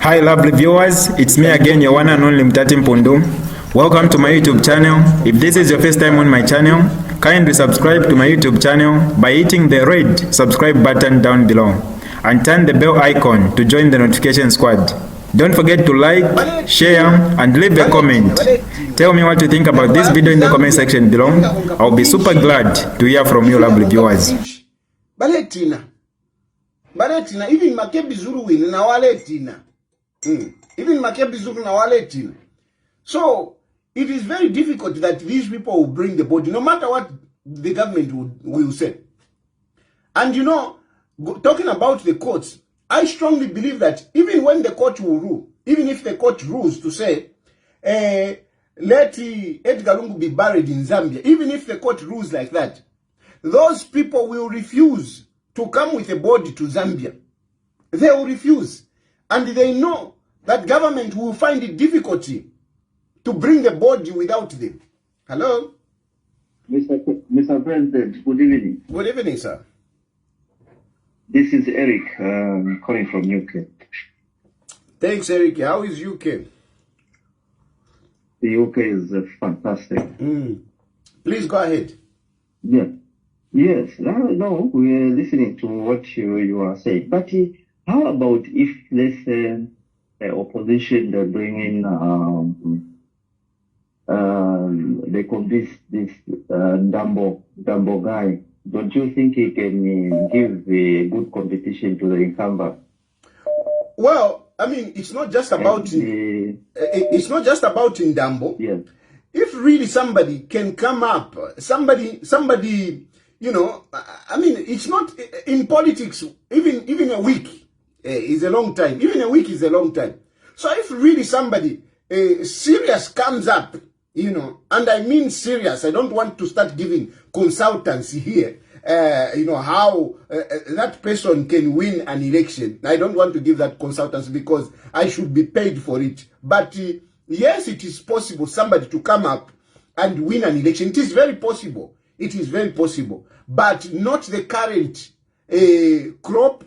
Hi lovely viewers, it's me again, your one and only Mutati Mpundu. Welcome to my YouTube channel. If this is your first time on my channel, kindly subscribe to my YouTube channel by hitting the red subscribe button down below and turn the bell icon to join the notification squad. Don't forget to like, share and leave a comment. Tell me what you think about this video in the comment section below. I'll be super glad to hear from you lovely viewers. Baletina, even Makebi Zulu win na waletina. Even Makebi Zulu na waletina. So it is very difficult that these people will bring the body, no matter what the government will say. And you know, talking about the courts, I strongly believe that even when the court will rule, even if the court rules to say, let Edgar Lungu be buried in Zambia, even if the court rules like that, those people will refuse to come with a body to Zambia. They will refuse. And they know that government will find it difficulty to bring the body without them. Hello? Mr. President, good evening. Good evening, sir. This is Eric, calling from UK. Thanks, Eric. How is UK? The UK is fantastic. Please go ahead. Yeah. Yes. No, we are listening to what you are saying. But how about if, let's say, the opposition, they bring in, they convince this Dumbo guy? Don't you think he can give a good competition to the incumbent? Well, I mean, it's not just about it's not just about Ndambo. Yeah. If really somebody can come up, somebody, you know, I mean, it's not in politics. Even a week is a long time. Even a week is a long time. So if really somebody serious comes up, you know, and I mean serious, I don't want to start giving consultancy here, you know, how that person can win an election. I don't want to give that consultancy because I should be paid for it. But yes, it is possible somebody to come up and win an election. It is very possible. It is very possible. But not the current crop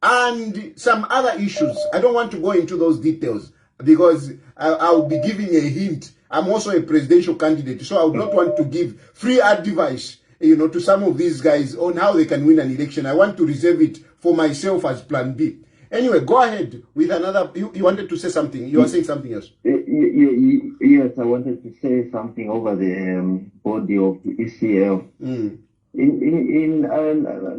and some other issues. I don't want to go into those details because I'll be giving a hint. I'm also a presidential candidate, so I would not want to give free advice, you know, to some of these guys on how they can win an election. I want to reserve it for myself as plan B. Anyway, go ahead with another. You wanted to say something. You are saying something else. Yes, I wanted to say something over the body of the ECL.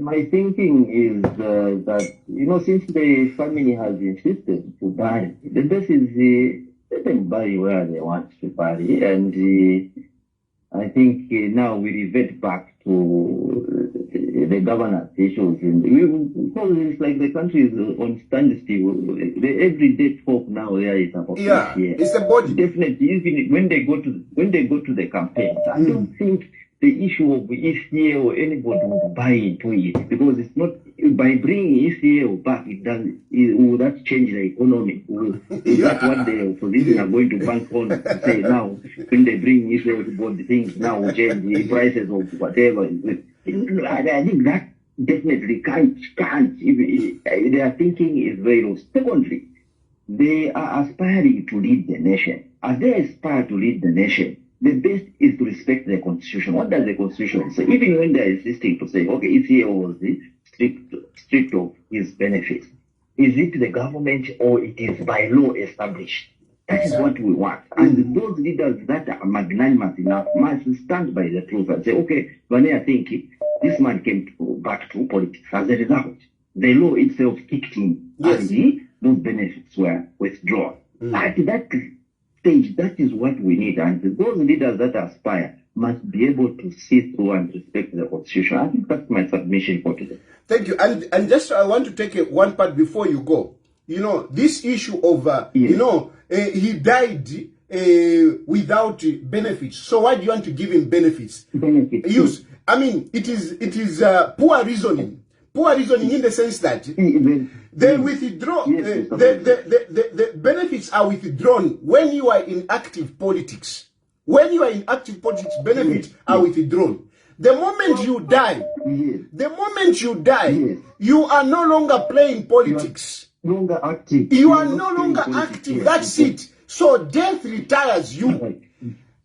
My thinking is that, you know, since the family has insisted to buy, the best is let them buy where they want to buy. And I think now we revert back to the governance issues. Because it's like the country is on standstill. The everyday folk now there is about it's the body. Definitely, even when they go to the campaigns, I don't think the issue of ECL or anybody would buy into it, because it's not by bringing ECL back. Will that change the economy? Is that what the opposition are going to bank on to say now? When they bring ECL to board, the things now will change the prices of whatever. I think that definitely can't. Their thinking is very low. Secondly, they are aspiring to lead the nation. As they aspire to lead the nation, the best is to respect the constitution. What does the constitution say? Even when they are insisting to say, okay, ECL was the strict of his benefits, is it the government or it is by law established? That is what we want. And those leaders that are magnanimous enough must stand by the truth and say, okay, when I think this man came back to politics, as a result, the law itself kicked in, and those benefits were withdrawn. At that stage, that is what we need. And those leaders that aspire must be able to see through and respect the constitution. I think that's my submission for today. Thank you. And just I want to take one part before you go. You know, this issue of, you know, he died without benefits. So why do you want to give him benefits? Use. I mean, it is poor reasoning. Poor reasoning in the sense that they withdraw, the benefits are withdrawn when you are in active politics. When you are in active politics, benefits are withdrawn. The moment you die, you are no longer playing politics. longer active. You are no longer active. That's it. So death retires you. Right.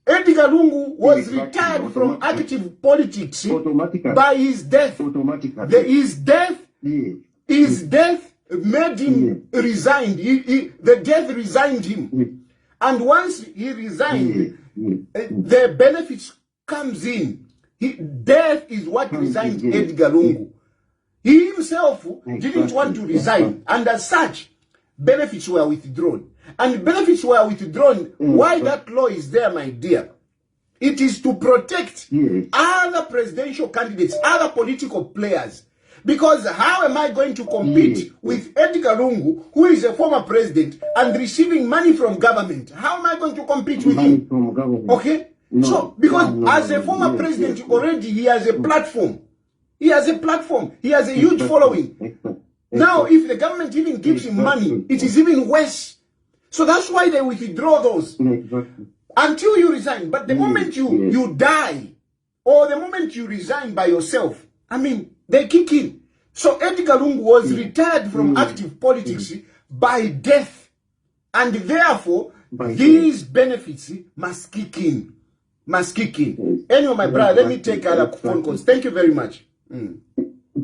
Edgar Lungu was Exactly. retired from active politics Automatically. by his death. Automatically. His death made him resign. The death resigned him. And once he resigned, the benefits comes in. Death is what resigned Edgar Lungu. He himself didn't want to resign, and as such, benefits were withdrawn. And benefits were withdrawn. Why that law is there, my dear? It is to protect other presidential candidates, other political players. Because how am I going to compete with Edgar Lungu, who is a former president and receiving money from government? How am I going to compete with him? Okay? So, because as a former president, already he has a platform. He has a platform. He has a huge following. Now, if the government even gives him money, it is even worse. So that's why they withdraw those until you resign. But the moment you die, or the moment you resign by yourself, I mean, they kick in. So Edgar Lungu was retired from active politics by death. And therefore, these benefits must kick in. Must kick in. Anyway, my brother, let me take other phone calls. Thank you very much. Thank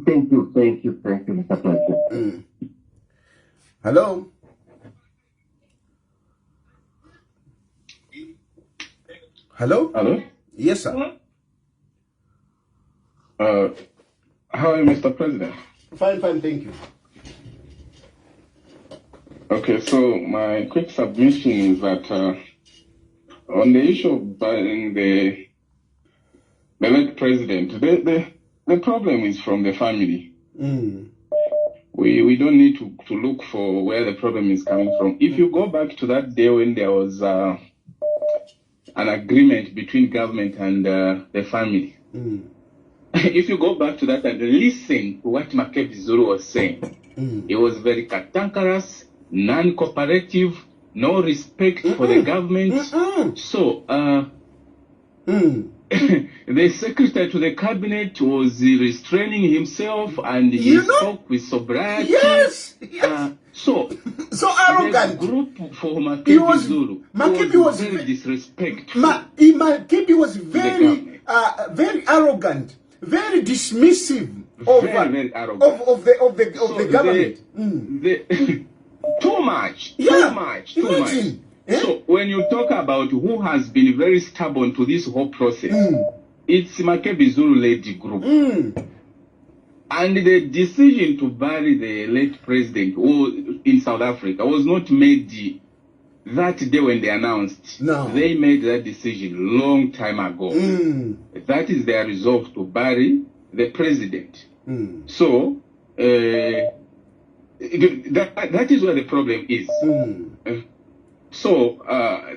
you, Mr. President. Hello? Hello? Hello? Yes, sir. How are you, Mr. President? Fine, thank you. Okay, so my quick submission is that on the issue of buying the late president, the problem is from the family. We don't need to look for where the problem is coming from. If you go back to that day when there was an agreement between government and the family, if you go back to that and listen to what Makebi Zulu was saying, it was very cantankerous, non-cooperative, no respect for the government. So, the secretary to the cabinet was restraining himself and he spoke with sobriety. Yes. So arrogant. The group for Makebi Zulu was very disrespectful. Makebi was very arrogant, very dismissive very arrogant of the government. Too much. So when you talk about who has been very stubborn to this whole process, it's Makebi Zulu led group. And the decision to bury the late president in South Africa was not made that day when they announced. No. They made that decision long time ago. That is their resolve to bury the president. So, that is where the problem is. So,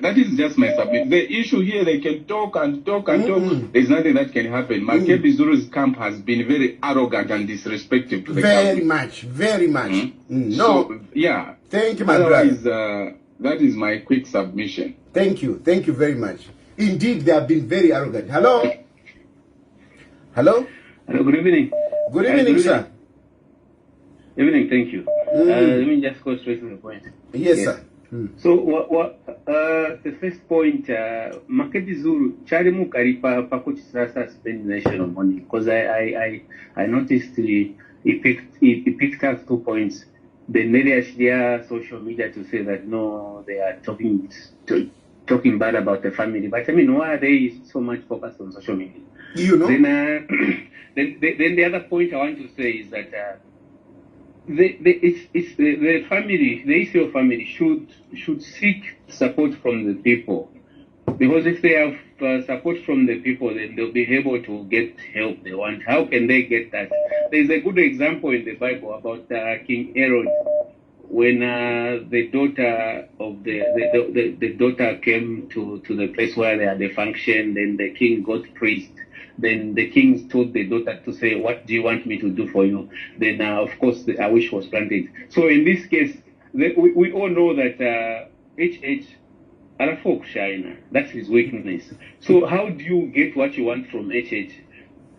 that is just my submission. The issue here, they can talk and talk and talk. There's nothing that can happen. Makebi Zulu's camp has been very arrogant and disrespectful to the government. Very much. No. So, yeah. Thank you, my brother. That is my quick submission. Thank you very much. Indeed, they have been very arrogant. Hello? Hello, good evening. Good evening, sir. Evening, thank you. Let me just go straight to the point. Yes, sir. So, the first point, Makebi Zulu, Charimu Karipa Pakuchi Sasa spend national money, because I noticed he picked up 2 points. Then they their social media to say that no, they are talking bad about the family. But I mean, why are they so much focused on social media? You know? Then the other point I want to say is that the family, the ECL family should seek support from the people, because if they have support from the people, then they'll be able to get help they want. How can they get that? There's a good example in the Bible about King Herod, when the daughter of the daughter came to the place where they had a function. Then the king got praised. Then the king told the daughter to say, "What do you want me to do for you?" Then, of course, a wish was granted. So in this case, we all know that HH Arafok China, that's his weakness. So how do you get what you want from HH?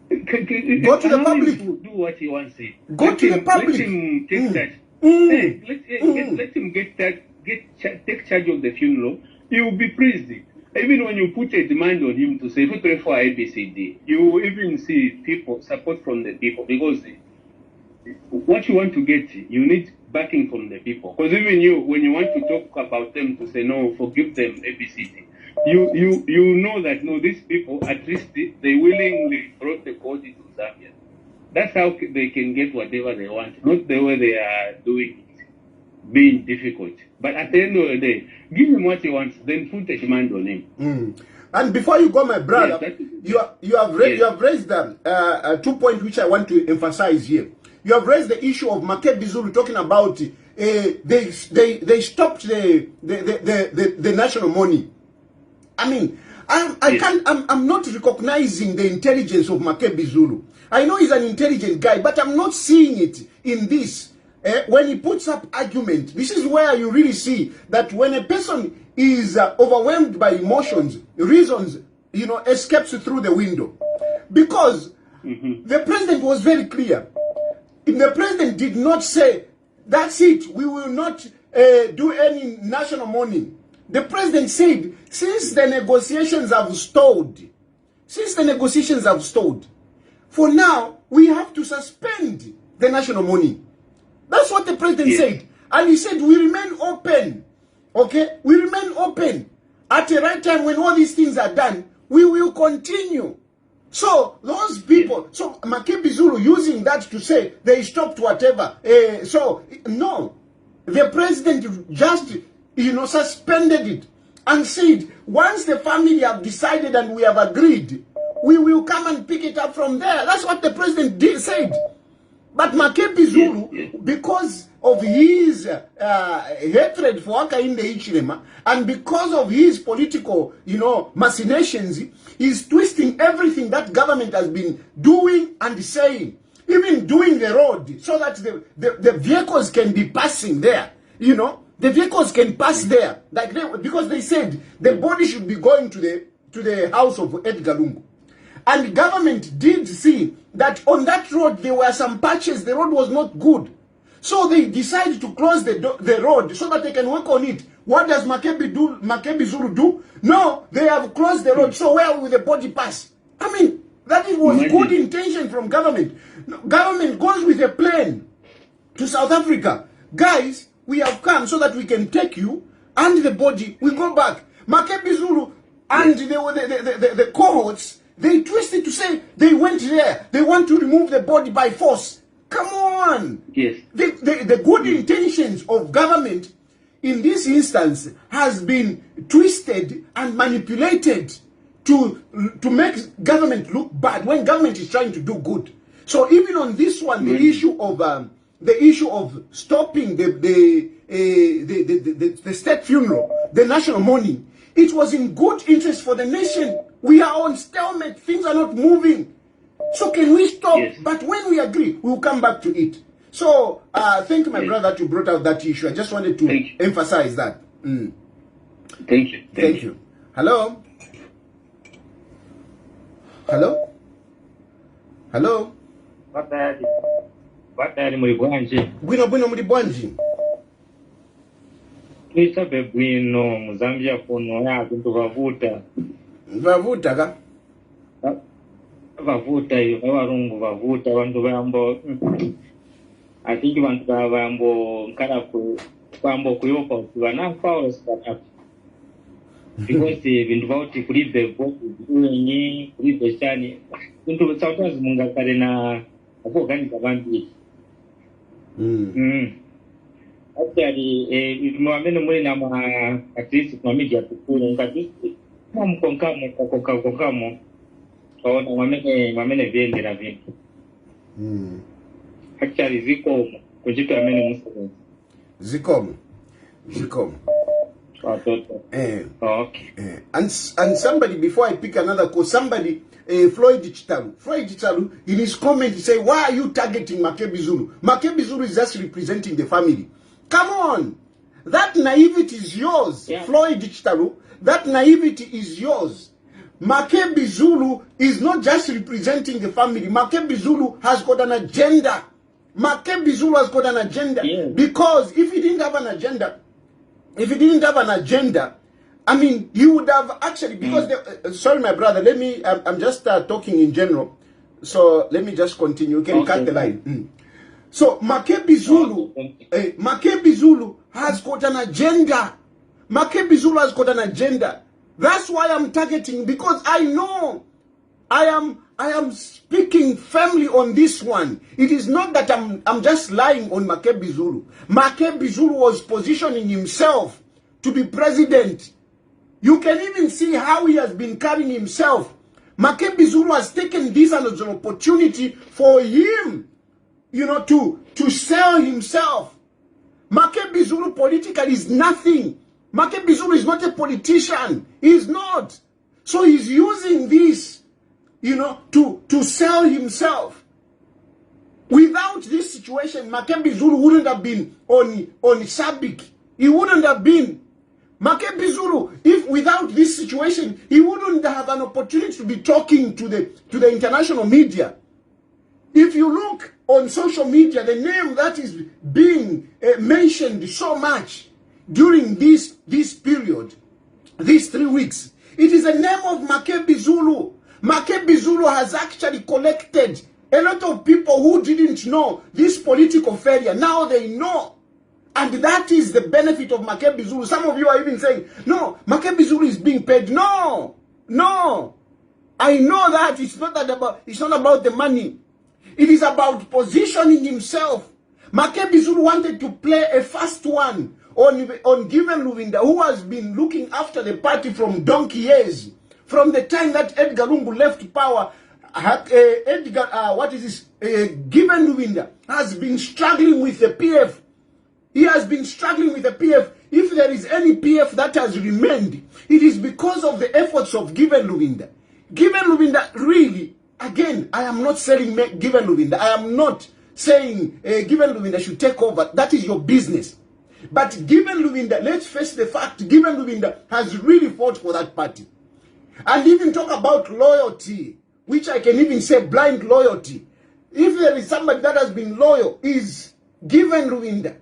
Go to the public. Do what he wants. Go to the public. Let him take that. Hey, let him take charge of the funeral. He will be praised. Even when you put a demand on him to say, pray for ABCD, you will even see people, support from the people, because what you want to get, you need backing from the people. Because even you, when you want to talk about them, to say, no, forgive them ABCD, you know that, no, these people, at least they willingly brought the body to Zambia. That's how they can get whatever they want, not the way they are doing it, being difficult. But at the end of the day, give him what he wants, then put a demand on him. And before you go, my brother, yes, you have raised 2 points which I want to emphasize here. You have raised the issue of Makebi Zulu talking about they stopped the national money. I mean, I'm not recognizing the intelligence of Makebi Zulu. I know he's an intelligent guy, but I'm not seeing it in this. When he puts up argument, this is where you really see that when a person is overwhelmed by emotions, reasons, escapes through the window. Because the president was very clear. The president did not say, that's it, we will not do any national mourning. The president said, since the negotiations have stalled, for now, we have to suspend the national mourning. That's what the president said. And he said, we remain open. Okay? We remain open. At the right time, when all these things are done, we will continue. So, those people, so Makebi Zulu using that to say they stopped whatever. No. The president just, suspended it and said, once the family have decided and we have agreed, we will come and pick it up from there. That's what the president said. But Makebi Zulu, because of his hatred for Hakainde Hichilema, and because of his political, machinations, he's twisting everything that government has been doing and saying, even doing the road, so that the vehicles can be passing there, the vehicles can pass there, because they said the body should be going to the house of Edgar Lungu. And the government did see that on that road there were some patches, the road was not good. So they decided to close the road so that they can work on it. What does Makebi Zulu do? No, they have closed the road, so where will the body pass? I mean, that it was good intention from government. Government goes with a plane to South Africa. Guys, we have come so that we can take you and the body, we go back. Makebi Zulu and the cohorts, they twisted to say they went there. They want to remove the body by force. Come on. Yes. The good intentions of government in this instance has been twisted and manipulated to make government look bad when government is trying to do good. So even on this one, the issue of stopping the state funeral, the national mourning, it was in good interest for the nation. We are on stalemate. Things are not moving. So can we stop? Yes. But when we agree, we will come back to it. So thank you, my brother, that you brought out that issue. I just wanted to emphasize that. Thank you. Thank you. Hello? Hello? Hello? Batali muri bwanje. Bwino muri bwanji. Twisabe bwino mu Zambia kuno yabantu bavuta. Bavuta ka? Bavuta iyo abarungu bavuta abantu bayambo. Atiki abantu bayambo nkala ku kwambo kuyopa kubana Paulo start. Because bintu bauti kulive bwenyi kulive chani. Bintu sometimes mungakale na akuganiza abantu. Actually, mwamene mwele na aktrisi kwa media tukulu nkatisi mkonkamo kaona mwamene vyende na vintu. Actually zikomo kujitu amene musa Zikomo. Okay. And somebody, before I pick another call, somebody, Floyd Chitalu, in his comment, he say, why are you targeting Makebi Zulu? Makebi Zulu is just representing the family. Come on. That naivety is yours, Floyd Chitalu. That naivety is yours. Makebi Zulu is not just representing the family. Makebi Zulu has got an agenda. Makebi Zulu has got an agenda. Yeah. Because if he didn't have an agenda, I mean, he would have actually, because, sorry, my brother, let me, I'm just talking in general. So let me just continue. You can cut the line. So Makebi Zulu has got an agenda. Makebi Zulu has got an agenda. That's why I'm targeting, because I know I am speaking firmly on this one. It is not that I'm just lying on Makebi Zulu. Makebi Zulu was positioning himself to be president. You can even see how he has been carrying himself. Makebi Zulu has taken this as an opportunity for him, you know, to sell himself. Makebi Zulu politically is nothing. Makebi Zulu is not a politician. He's not. So he's using this, you know, to sell himself. Without this situation, Makebi Zulu wouldn't have been on Sabik. He wouldn't have been. Makebi Zulu, if without this situation, he wouldn't have an opportunity to be talking to the international media. If you look on social media, the name that is being mentioned so much during this period, these 3 weeks, it is the name of Makebi Zulu. Makebi Zulu has actually collected a lot of people who didn't know this political failure. Now they know. And that is the benefit of Makebi Zulu. Some of you are even saying, no, Makebi Zulu is being paid. No, no. I know that it's not about the money. It is about positioning himself. Makebi Zulu wanted to play a fast one on Given Luvinda, who has been looking after the party from donkey years. From the time that Edgar Lungu left power, Given Luvinda has been struggling with the PF. He has been struggling with the PF. If there is any PF that has remained, it is because of the efforts of Given Luvinda. Given Luvinda, really, again, I am not selling Given Luvinda. I am not saying Given Luvinda should take over. That is your business. But Given Luvinda, let's face the fact, Given Luvinda has really fought for that party. And even talk about loyalty, which I can even say blind loyalty. If there is somebody that has been loyal, is Given Luvinda.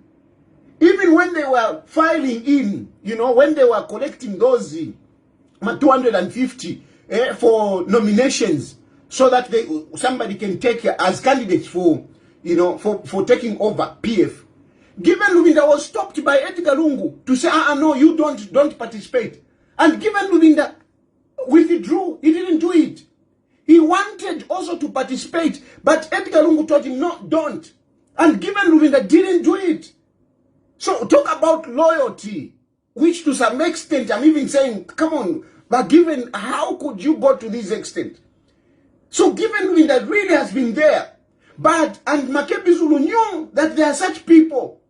Even when they were filing in, you know, when they were collecting those 250 for nominations, so that somebody can take as candidates for, you know, for taking over PF. Given Luvinda was stopped by Edgar Lungu to say, no, you don't participate. And Given Luvinda withdrew. He didn't do it. He wanted also to participate, but Edgar Lungu told him, no, don't. And Given Luvinda didn't do it. So talk about loyalty, which to some extent, I'm even saying, come on, but Given, how could you go to this extent? So Given that really has been there. And Makebi Zulu knew that there are such people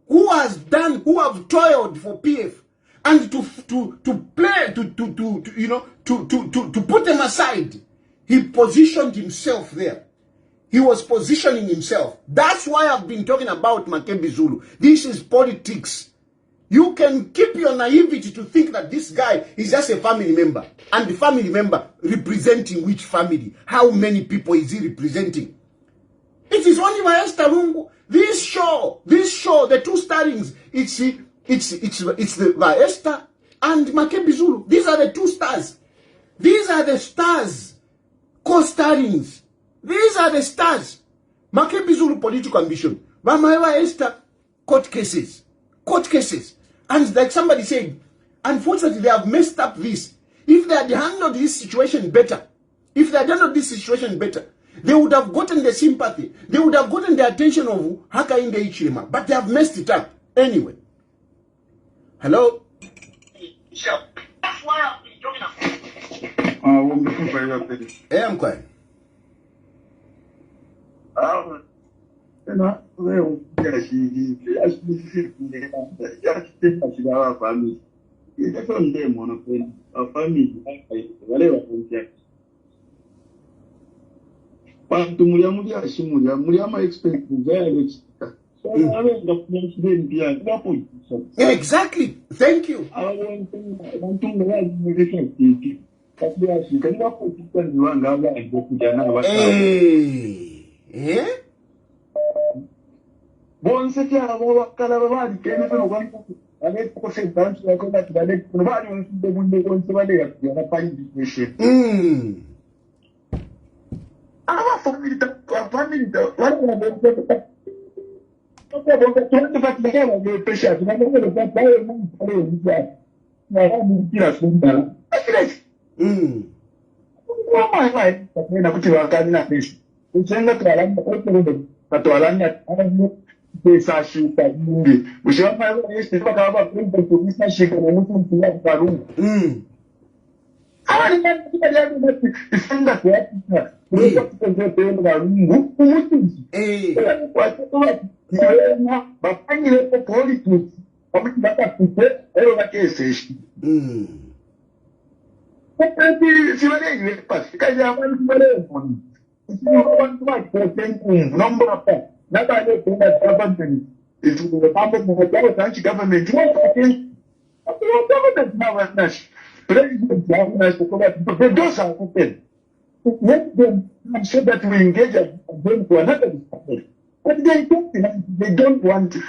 who have toiled for PF, and to put them aside, he positioned himself there. He was positioning himself. That's why I've been talking about Makebi Zulu. This is politics. You can keep your naivety to think that this guy is just a family member. And the family member representing which family? How many people is he representing? It is only Maestro Lungu. This show, the two starrings, it's the Maestro and Makebi Zulu. These are the two stars. These are the stars, co-starrings. These are the stars. Makebi Zulu political ambition. Mama Esther, court cases. And like somebody said, unfortunately they have messed up this. If they had handled this situation better, they would have gotten the sympathy. They would have gotten the attention of Hakainde Hichilema. But they have messed it up. Anyway. Hello? That's why I've been talking about. Hey, I'm quiet. Exactly. Thank you. Hey. bonse kyabo bakala babali kene no kwanta ale ko se bantu ya kona tibale no bali unde bunde konse bale ya pali discussion family wala na bonse okay bonse tu fat le kema de pesha tu no le fat bae mu pale ya na mu kila sunda Why na kuti wakani na pesha ujenga twalanda ko twalanda pesa shuka nyingi ushamba yesi paka baba kwa pesa shika na mtu mtia karungu ni mtu kile ndio isanga kwa hapa ndio kwa tendo la Mungu mtu kwa sababu na bafanye hapo politics kama tunataka kupe leo na kesi si wale ile pasi kaja hapo mbele Number not I know government is the government. Government now president the doors are open. Let them so that we engage them to another discussion. But they don't want to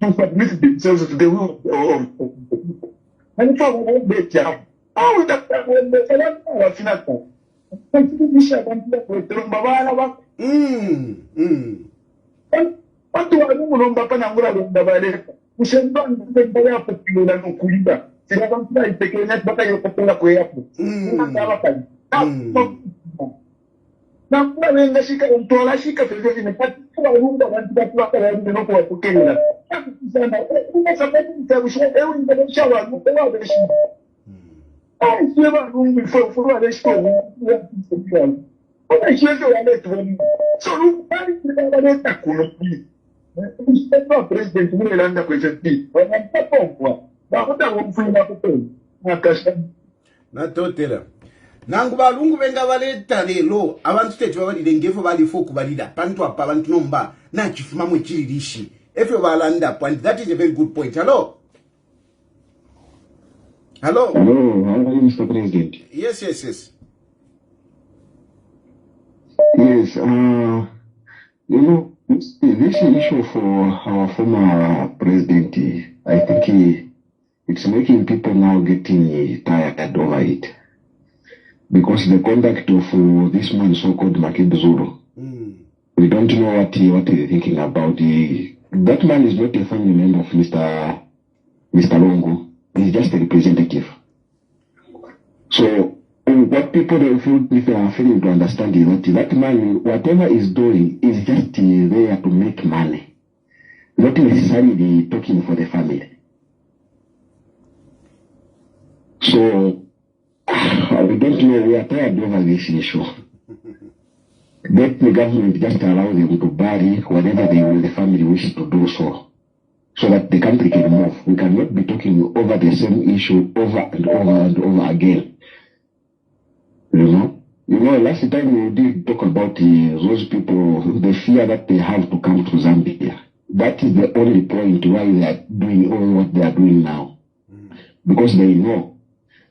submit themselves to the will of the people. And for one day, how would that when the watu walumulomba pana ngula londa bale ushemba ndembele hapo kila nukuliba sila kama itekenya baka yokopela kwa hapo na kwa wenga shika mtola shika pembeni nimepata kwa rumba watu wakala ndio kwa kukela sana kwa sababu mtawisha ewe ndio shawa kwa beshi Never room for a store. What I should do, I let them. So, look, I could be. Instead of President Mulanda President, but I'm not one. But what I won't bring up a thing. Not totally. Nanguba lungu venga valeta lelo abantu state wabali dengefu bali foku balida pantu apa abantu nomba na chifuma mwe chirishi efyo balanda point. That is a very good point. Hello. Hello, how are you, Mr. President? Yes. Yes, this issue for our former president, I think it's making people now getting tired over it. Because the conduct of this man, so-called Makebe Zulu, we don't know what he's thinking about. That man is not a family member of Mr. Longo. He's just a representative. So, what people are failing to understand is that man, whatever he's doing, is just there to make money. Not necessarily talking for the family. So, we don't know, we are tired over this issue. Let the government just allow them to bury whatever the family wishes to do so that the country can move. We cannot be talking over the same issue over and over and over again. You know, last time we did talk about those people, the fear that they have to come to Zambia. That is the only point why they are doing all what they are doing now. Because they know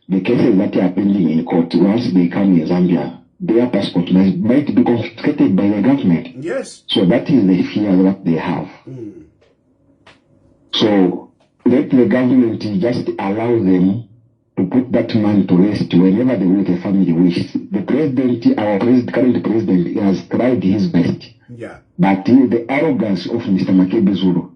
the cases that are pending in court, once they come in Zambia, their passport might be confiscated by the government. Yes. So that is the fear that they have. So let the government just allow them to put that man to rest whenever the family wishes. The president, our current president, has tried his best. Yeah. But the arrogance of Mr. Makebe Zulu,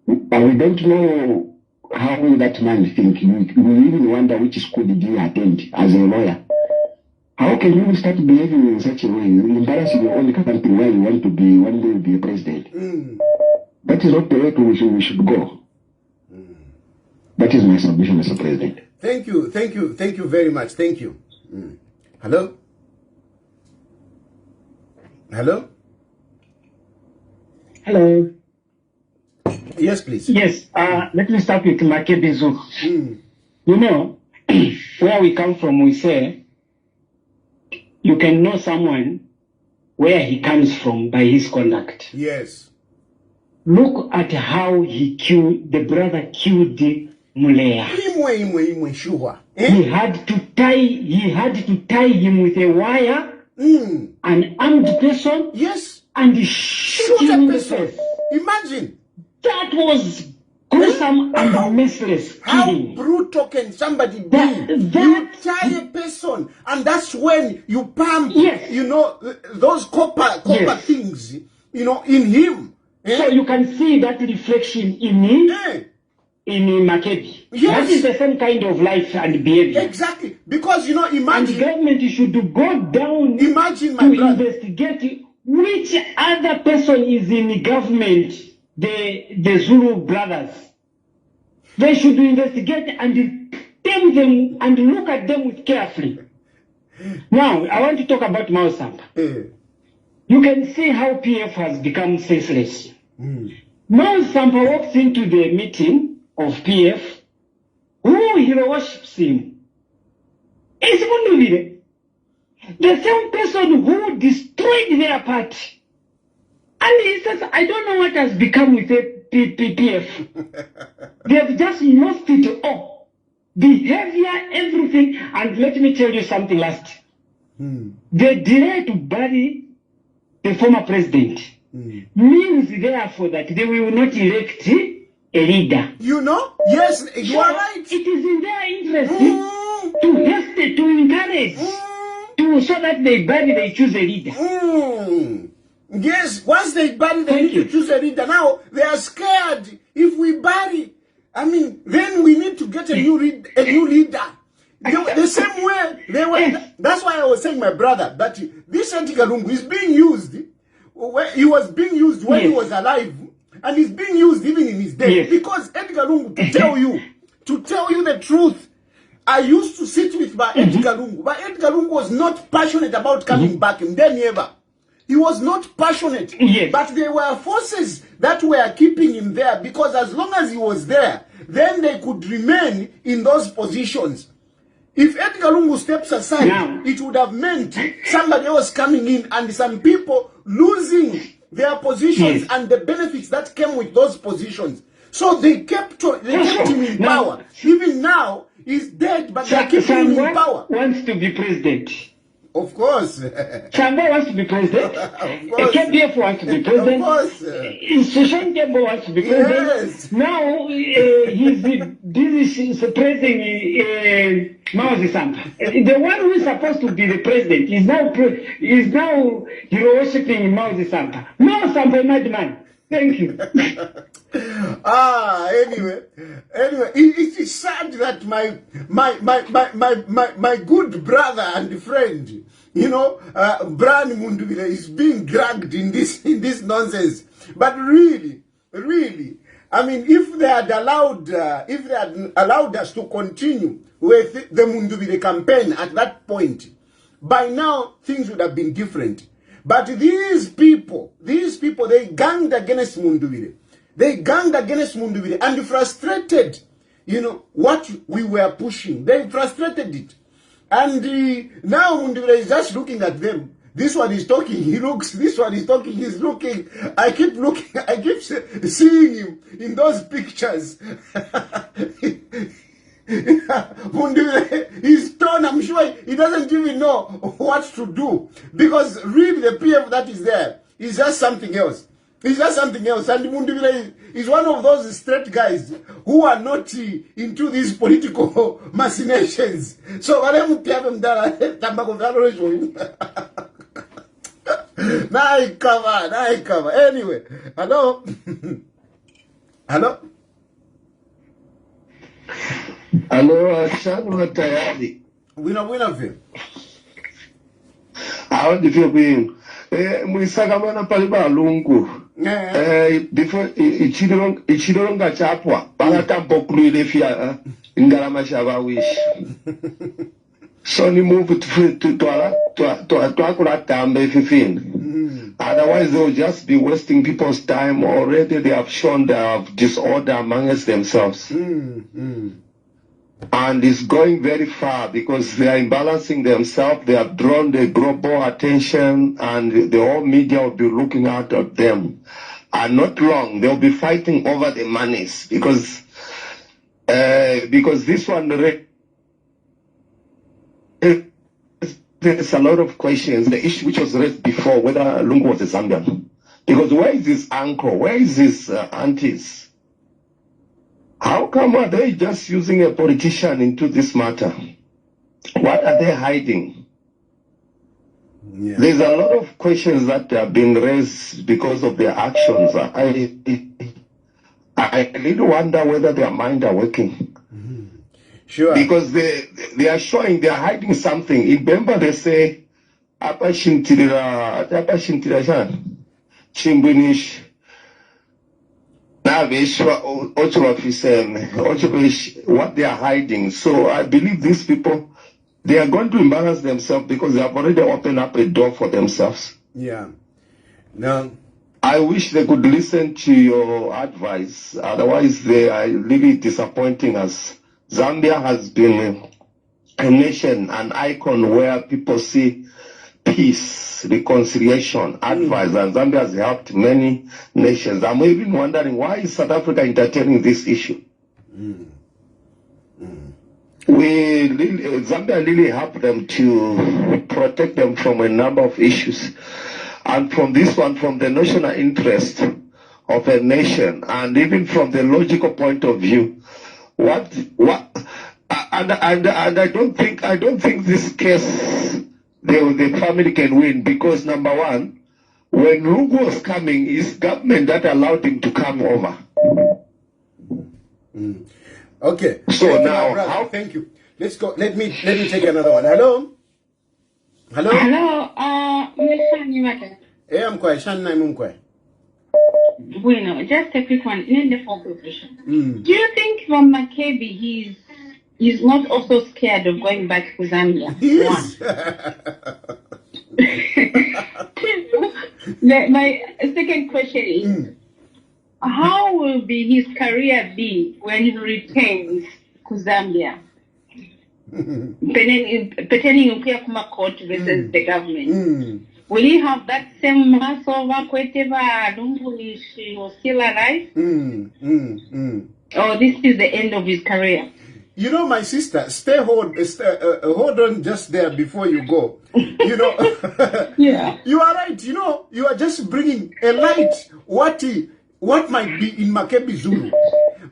we don't know how that man thinks. We even wonder which school did he attend as a lawyer. How can you start behaving in such a way? Embarrassing your own country where you want to be one day be a president. That is not the way we should go. That is my submission, Mr. President. Thank you very much. Thank you. Hello? Hello? Hello. Yes, please. Yes, let me start with Makebe Zulu. You know, where we come from, we say, you can know someone where he comes from by his conduct. Yes. Look at how the brother killed Mulea. Sure. He had to tie him with a wire, an armed person. Yes. and shoot him in the face. Imagine. That was gruesome and merciless How killing. brutal can somebody be? That- You tie a person, and that's when you pump, Yes. you know, those copper Yes. things, you know, in him. So you can see that reflection in me, in Makebi. Yes. That is the same kind of life and behavior. Exactly. Because, you know, And the imagine, government should go down imagine, my to brother. investigate which other person is in the government, the Zulu brothers. They should investigate and tame them and look at them with carefully. Now, I want to talk about Mao Samba. You can see how PF has become senseless. Mao Samba walks into the meeting of PF. Who he worships him? It's Mpundu. The same person who destroyed their party. And he says, I don't know what has become with the PF. They have just lost it all. Behavior, everything. And let me tell you something last. The delay to bury the former president means therefore that they will not elect a leader. You know? Yes, you are right. It is in their interest to hasten, to encourage, so that they choose a leader. Yes, once they bury, they need to choose a leader. Now, they are scared. If we bury, I mean, then we need to get a new leader. The same way they were. That's why I was saying, my brother, that this Edgar Lungu is being used. He was being used when he was alive, and he's being used even in his death. Because Edgar Lungu, to tell you the truth, I used to sit with Edgar Lungu. But Edgar Lungu was not passionate about coming back. And then never. He was not passionate. But there were forces that were keeping him there, because as long as he was there, then they could remain in those positions. If Edgar Lungu steps aside, it would have meant somebody else coming in and some people losing their positions and the benefits that came with those positions. So they kept him in power. Even now, he's dead, but they're keeping him in power. Wants to be president. Of course. Samba wants to be president. KPF wants to be president. Of course. Session Tembo wants to be president. Yes. Now he's busy suppressing Mao Samba. The one who is supposed to be the president is now worshipping Mao Samba. Mao Samba, madman. Thank you. Anyway, it is sad that my good brother and friend, you know, Brian Mundubile, is being dragged in this nonsense. But really, I mean, if they had allowed us to continue with the Mundubile campaign at that point, by now things would have been different. But these people, they ganged against Mundubile. They ganged against Mundubile and frustrated, you know, what we were pushing. They frustrated it. And now Mundubile is just looking at them. This one is talking, he looks. This one is talking, he's looking. I keep seeing him in those pictures. Mundubile is torn. I'm sure he doesn't even know what to do. Because really the PF that is there is just something else. It's just something else. And Mundubile is one of those straight guys who are not into these political machinations. So cover. Anyway, hello? Hello? Hello, asante tayari. Wina vile. How do you feel? Mwisakamana pali ba lungu. Before ichidolonga chapwa, balatambo kruilefia ngalama shaba wish. So ni move to akula tambe fifin. Otherwise they will just be wasting people's time. Already they have shown they have disorder amongst themselves. And it's going very far because they are imbalancing themselves. They have drawn the global attention, and the whole media will be looking out at them. And not long, they'll be fighting over the monies because this one there's a lot of questions. The issue which was raised before, whether Lungu was a Zambian. Because where is his uncle? Where is his aunties? How come are they just using a politician into this matter? What are they hiding? Yeah. There's a lot of questions that have been raised because of their actions. I really wonder whether their minds are working. Sure. Because they are showing, they are hiding something. Remember they say, Apa Shintira Chimbunish. What they are hiding. So I believe these people, they are going to embarrass themselves because they have already opened up a door for themselves. Yeah. Now, I wish they could listen to your advice. Otherwise, they are really disappointing us. Zambia has been a nation, an icon where people see peace, reconciliation, advice, and Zambia has helped many nations. I'm even wondering, why is South Africa entertaining this issue? Zambia really helped them to protect them from a number of issues. And from this one, from the national interest of a nation, and even from the logical point of view, and I don't think this case the family can win, because number one, when Lungu was coming, it's government that allowed him to come over. okay. So Thank now, you, my brother. how? Thank you. Let's go. Let me take another one. Hello. Hello. Hello, Hey, I'm quiet. Shan I'm quiet. Bueno, just a quick one. In the full question. Do you think from Makebi he's not also scared of going back to Zambia? Yes. My second question is, how will be his career be when he returns to Zambia? Pertaining to Kuma court versus the government. Will he have that same muscle whatever Lungu is still alive? Or this is the end of his career? You know, my sister, hold on just there before you go. You know, Yeah. you are right. You know, you are just bringing a light what might be in Makebi Zulu.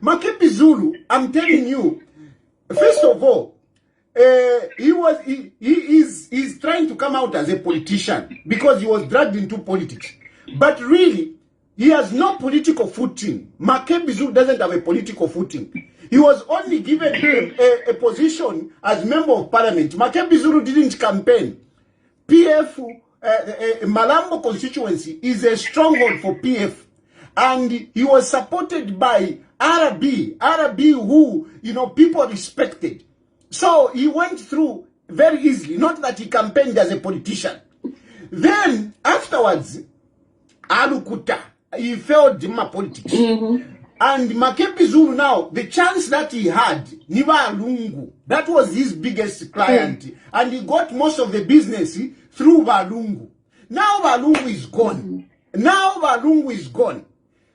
Makebi Zulu, I'm telling you, first of all, he's trying to come out as a politician because he was dragged into politics. But really, he has no political footing. Makebi Zulu doesn't have a political footing. He was only given a position as member of parliament. Makebi Zulu didn't campaign. PF, Malambo constituency is a stronghold for PF. And he was supported by RB who, you know, people respected. So he went through very easily, not that he campaigned as a politician. Then, afterwards, Alukuta, he failed in politics. And Makebi Zulu now, the chance that he had, Niva Lungu, that was his biggest client. And he got most of the business through Valungu. Now Valungu is gone.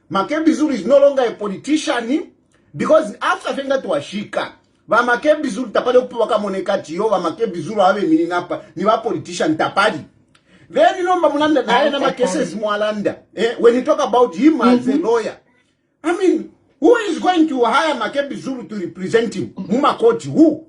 Makebi Zulu is no longer a politician because after Fenga to Ashika, Makebi Zulu tapade upuwaka monekati yo, Makebi Zulu have mininapa, niwa politician tapadi. Then you know Mamulanda na cases Mwalanda. When you talk about him as a lawyer, I mean, who is going to hire Makebi Zulu to represent him? Mumakoti, who?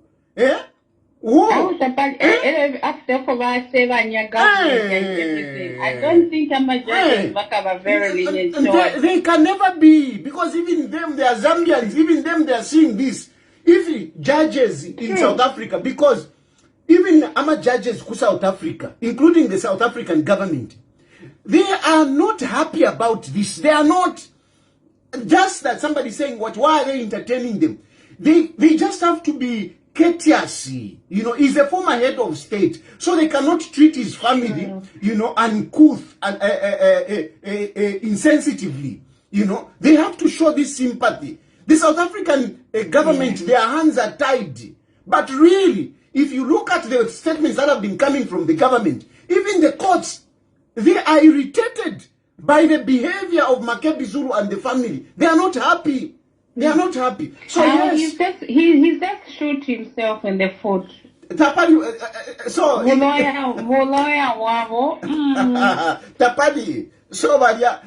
Who? After government and everything, I don't think judges have a very lenient choice. They can never be, because even them, they are Zambians, even them, they are seeing this. If judges in South Africa, because even judges in South Africa, including the South African government, they are not happy about this. They are not just that somebody saying why are they entertaining them? They just have to be courteous. You know, he's a former head of state, so they cannot treat his family, you know, uncouth and insensitively. You know, they have to show this sympathy. The South African government, their hands are tied. But really, if you look at the statements that have been coming from the government, even the courts, they are irritated by the behavior of Makebi Zulu and the family. They are not happy. They are not happy. So yes, he's just shoot himself in the foot. Tapadi, so Muloya wabo. Tapadi, so badia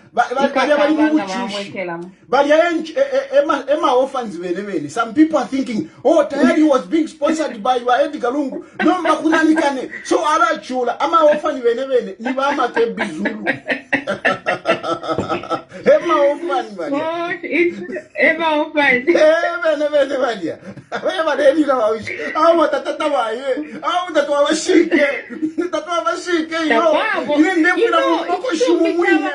Emma orphans veneveni. Some people are thinking, oh, Tayari was being sponsored by your Edgar Lungu. No, makunanikane. So ara chula, ama orphan veneveni. Niwama ke bizulu. Emma orphan badia. What? It's Emma orphan. Veneveni badia. Wema de ni na wish. Awu tatata wa ye. Awu tatwa wa shike. Tatwa wa shike yo. Ile ndekuna moko shimu mwini.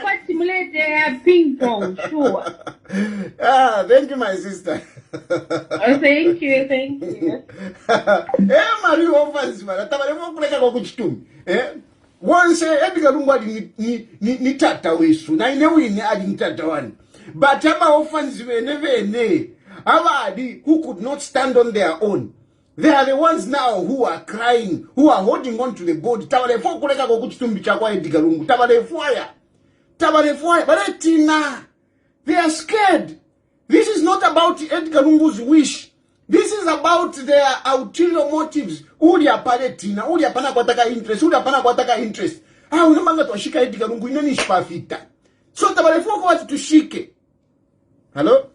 Ping pong, sure. Thank you, my sister. Thank you. Mari orphans man. Tabale mo kuleka kwa kuchitumi. Once Edgar Lungu ni tata wesu. Na inewini adi ni tata wani. But ama orphans vene. Adi who could not stand on their own. They are the ones now who are crying, who are holding on to the board. Tabale fo kuleka kwa kuchitumi chakwa Edgar Lungu. Tabale fire. But they are scared. This is not about Edgar Lungu's wish. This is about their ulterior motives. Uli apale tina, uli apana kwa taka interest. Unamanga tuwashika Edgar Lungu inani shpafita. So tabalefoko watu tushike. Hello?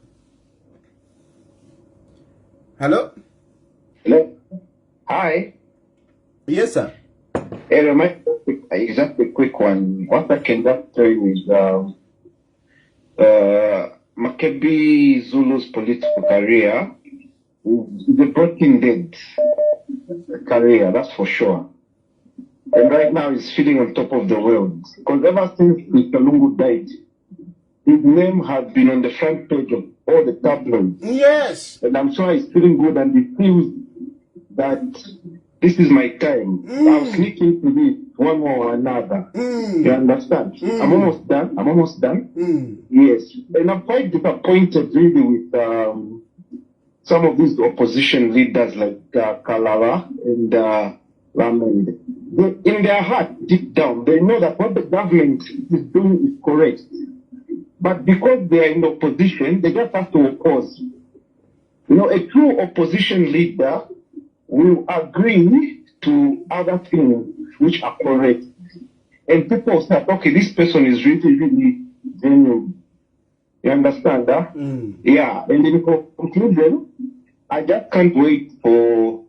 Hi. Yes, sir. Just a quick one. What I can just tell you is Makebi Zulu's political career is a broken dead career, that's for sure. And right now he's feeling on top of the world. Because ever since Mr. Lungu died, his name has been on the front page of all the tabloids. Yes. And I'm sure he's feeling good and he feels that this is my time. I'll sneak into this one or another. You understand? I'm almost done. Yes. And I'm quite disappointed really with some of these opposition leaders like Kalala and Lamende. In their heart, deep down, they know that what the government is doing is correct. But because they are in opposition, they just have to oppose. You know, a true opposition leader will agree to other things which are correct. And people say, okay, this person is really genuine. You understand that? Yeah. And in conclusion, I just can't wait for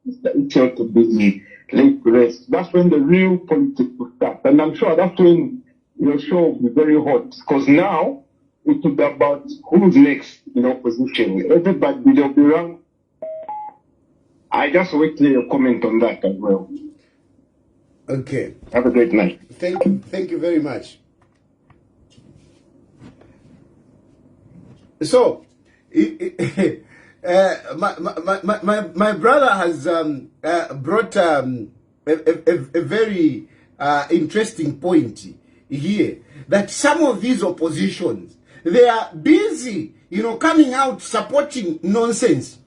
Mr. ECL to be laid to rest. That's when the real politics will start. And I'm sure that's when your show will be very hot. Because now, it will be about who's next in opposition. Everybody will be wrong. I just wait to your comment on that as well. Okay. Have a great night. Thank you very much. So, my brother has brought a very interesting point here, that some of these oppositions, they are busy, coming out supporting nonsense.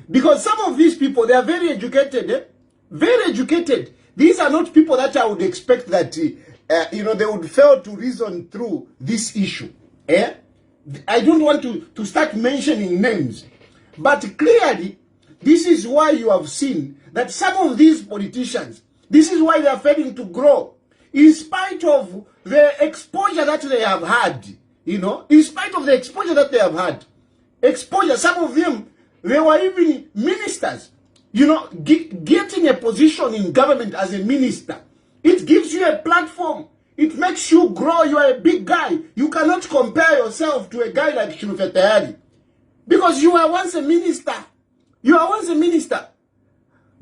Because some of these people, they are very educated, very educated. These are not people that I would expect that, they would fail to reason through this issue. I don't want to start mentioning names. But clearly, this is why you have seen that some of these politicians, this is why they are failing to grow. In spite of the exposure that they have had, in spite of the exposure that they have had. Exposure, some of them, they were even ministers. Getting a position in government as a minister, it gives you a platform. It makes you grow. You are a big guy. You cannot compare yourself to a guy like Tayari. Because you were once a minister.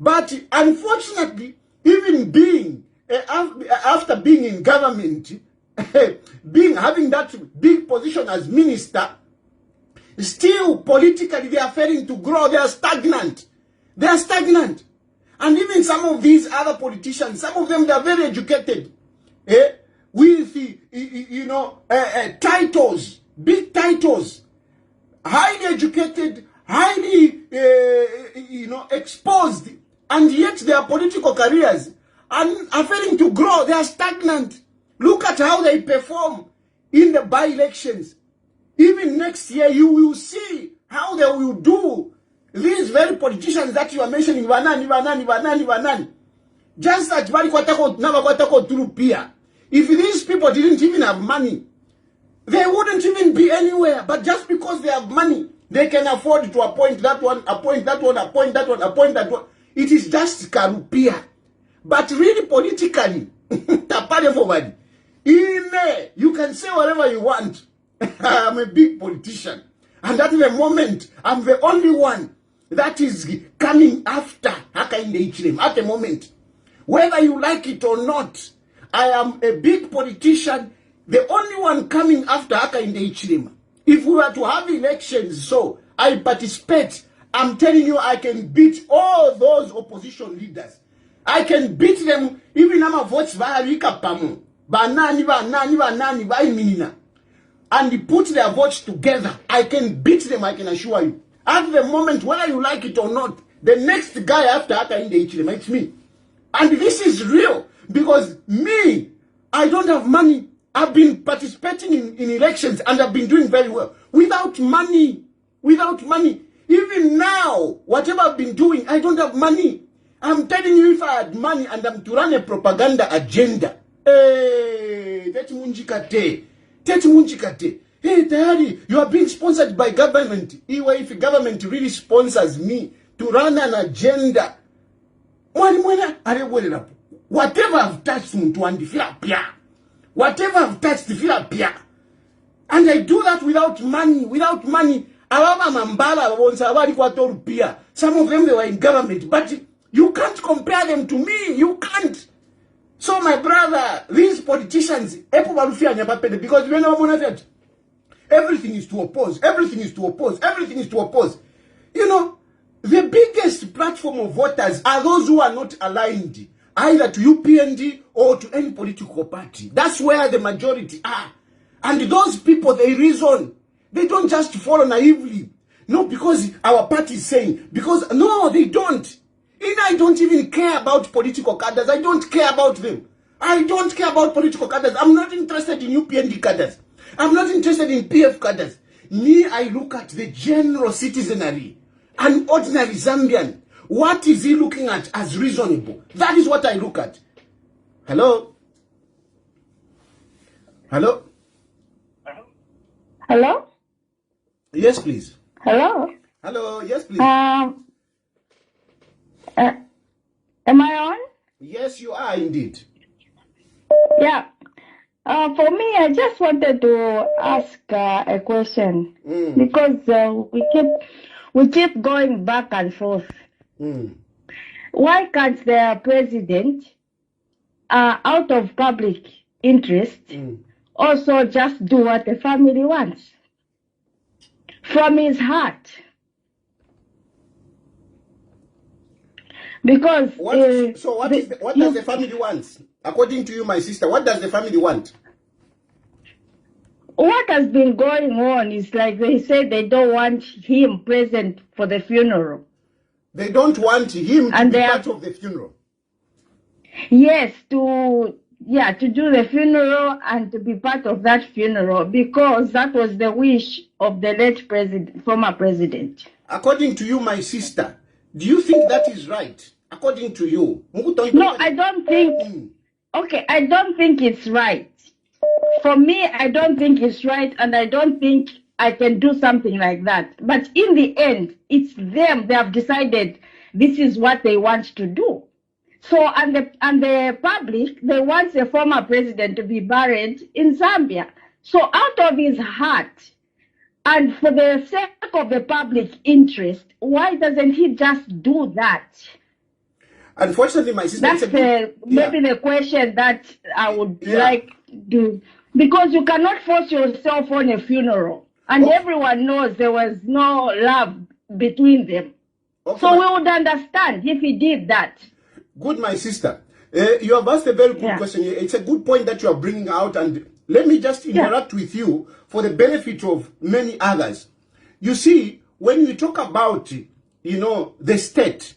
But unfortunately, even being, after being in government, having that big position as minister, still politically they are failing to grow. They are stagnant. And even some of these other politicians, some of them, they are very educated. With, titles, big titles, highly educated, highly, exposed, and yet their political careers are failing to grow. They are stagnant. Look at how they perform in the by-elections. Even next year, you will see how they will do these very politicians that you are mentioning, banani, just that if these people didn't even have money, they wouldn't even be anywhere. But just because they have money, they can afford to appoint that one, appoint that one, appoint that one, appoint that one. It is just karupia. But really politically, you can say whatever you want. I'm a big politician. And at the moment, I'm the only one that is coming after Hakainde Hichilema. At the moment, whether you like it or not, I am a big politician, the only one coming after Hakainde Hichilema. If we were to have elections, so I participate, I'm telling you, I can beat all those opposition leaders. I can beat them, even if my votes vaharika pamu. Banani, minina. And put their votes together. I can beat them, I can assure you. At the moment, whether you like it or not, the next guy after Hakainde Hichilema, it's me. And this is real. Because me, I don't have money. I've been participating in elections and I've been doing very well. Without money. Even now, whatever I've been doing, I don't have money. I'm telling you, if I had money and I'm to run a propaganda agenda, hey, Teti Munjikate. Hey, Tayari, you are being sponsored by government. If government really sponsors me to run an agenda, whatever I've touched, whatever I've touched, and I do that without money. Some of them, they were in government, but you can't compare them to me. You can't. So, my brother, these politicians, because when I'm everything is to oppose. You know, the biggest platform of voters are those who are not aligned either to UPND or to any political party. That's where the majority are. And those people, they reason. They don't just follow naively. No, because our party is saying. Because, no, they don't. And I don't even care about political cadres. I don't care about them. I don't care about political cadres. I'm not interested in UPND cadres. I'm not interested in PF cadres. Me, I look at the general citizenry. An ordinary Zambian. What is he looking at as reasonable? That is what I look at. Hello? Hello? Hello? Yes, please. Hello? Hello, yes, please. Am I on? Yes, you are indeed. Yeah. For me, I just wanted to ask a question because we keep going back and forth. Why can't the president, out of public interest, also just do what the family wants from his heart? Because what does the family want? According to you, my sister, what does the family want? What has been going on is like they say they don't want him present for the funeral. They don't want him to be part of the funeral. Yes, to do the funeral and to be part of that funeral because that was the wish of the late former president. According to you, my sister, do you think that is right? According to you? No, I don't think. Okay, I don't think it's right. For me, I don't think it's right, and I don't think I can do something like that. But in the end, it's them. They have decided this is what they want to do. So, and the public, they want the former president to be buried in Zambia. So, out of his heart, and for the sake of the public interest, why doesn't he just do that? Unfortunately, my sister, that's maybe the question that I would like to, because you cannot force yourself on a funeral, and everyone knows there was no love between them. So we would understand if he did that. Good, my sister. You have asked a very good question. It's a good point that you are bringing out, and let me just interact with you for the benefit of many others. You see, when we talk about, you know, the state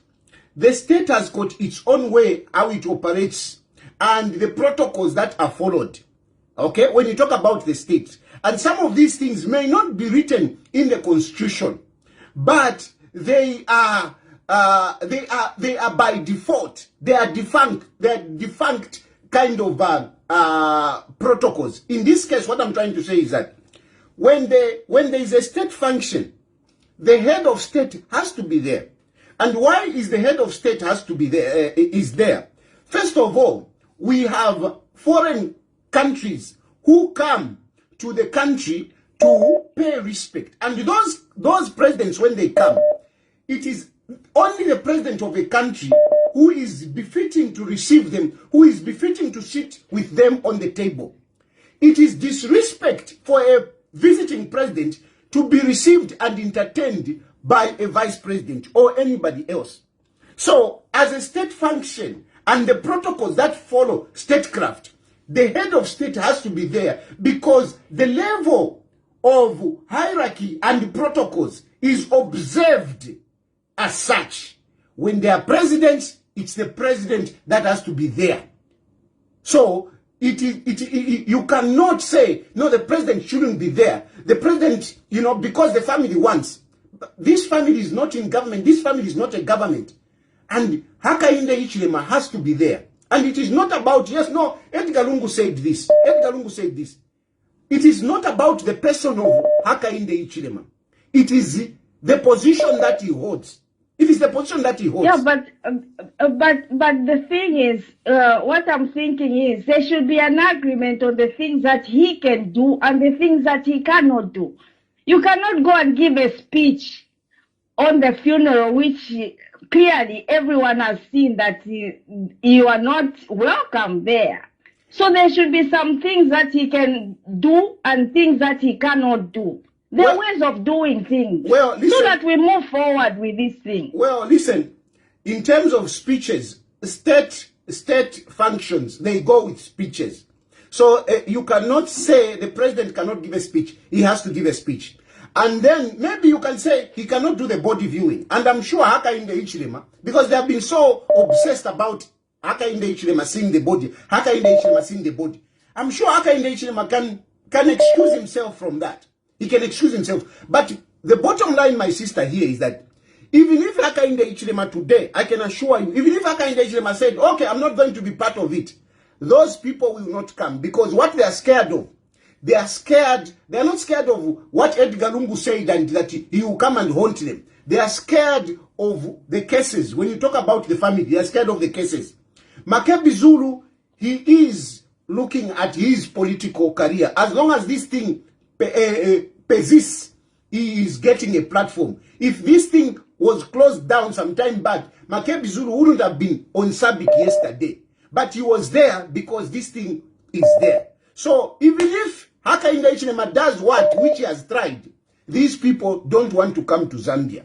has got its own way how it operates and the protocols that are followed. Okay, when you talk about the state, and some of these things may not be written in the constitution, but they are by default. They are defunct kind of protocols. In this case, what I'm trying to say is that when there is a state function, the head of state has to be there. And why is the head of state has to be there? Is there? First of all, we have foreign countries who come to the country to pay respect, and those presidents, when they come, it is only the president of a country who is befitting to receive them, who is befitting to sit with them on the table. It is disrespect for a visiting president to be received and entertained by a vice president or anybody else. So, as a state function and the protocols that follow statecraft, the head of state has to be there, because the level of hierarchy and protocols is observed as such. When there are presidents, it's the president that has to be there. So you cannot say, no, the president shouldn't be there. The president, because the family wants. This family is not in government. This family is not a government. And Hakainde Hichilema has to be there. And it is not about, Edgar Lungu said this. Edgar Lungu said this. It is not about the person of Hakainde Hichilema. It is the position that he holds. It is the position that he holds. Yeah, but the thing is, what I'm thinking is there should be an agreement on the things that he can do and the things that he cannot do. You cannot go and give a speech on the funeral, which clearly everyone has seen that you are not welcome there. So there should be some things that he can do and things that he cannot do. There are ways of doing things, so that we move forward with this thing. Well, listen, in terms of speeches, state functions, they go with speeches. So you cannot say the president cannot give a speech. He has to give a speech. And then maybe you can say he cannot do the body viewing. And I'm sure Hakainde Hichilema, because they have been so obsessed about Hakainde Hichilema seeing the body, Hakainde Hichilema seeing the body. I'm sure Hakainde Hichilema can excuse himself from that. He can excuse himself. But the bottom line, my sister, here is that even if Hakainde Hichilema today, I can assure you, even if Hakainde Hichilema said, okay, I'm not going to be part of it, those people will not come, because what they are scared of, they are not scared of what Edgar Lungu said and that he will come and haunt them. They are scared of the cases. When you talk about the family, they are scared of the cases. Makebi Zulu, he is looking at his political career. As long as this thing persists, he is getting a platform. If this thing was closed down some time back, Makebi Zulu wouldn't have been on Sabik yesterday. But he was there because this thing is there. So even if Hakainde Hichilema does which he has tried, these people don't want to come to Zambia.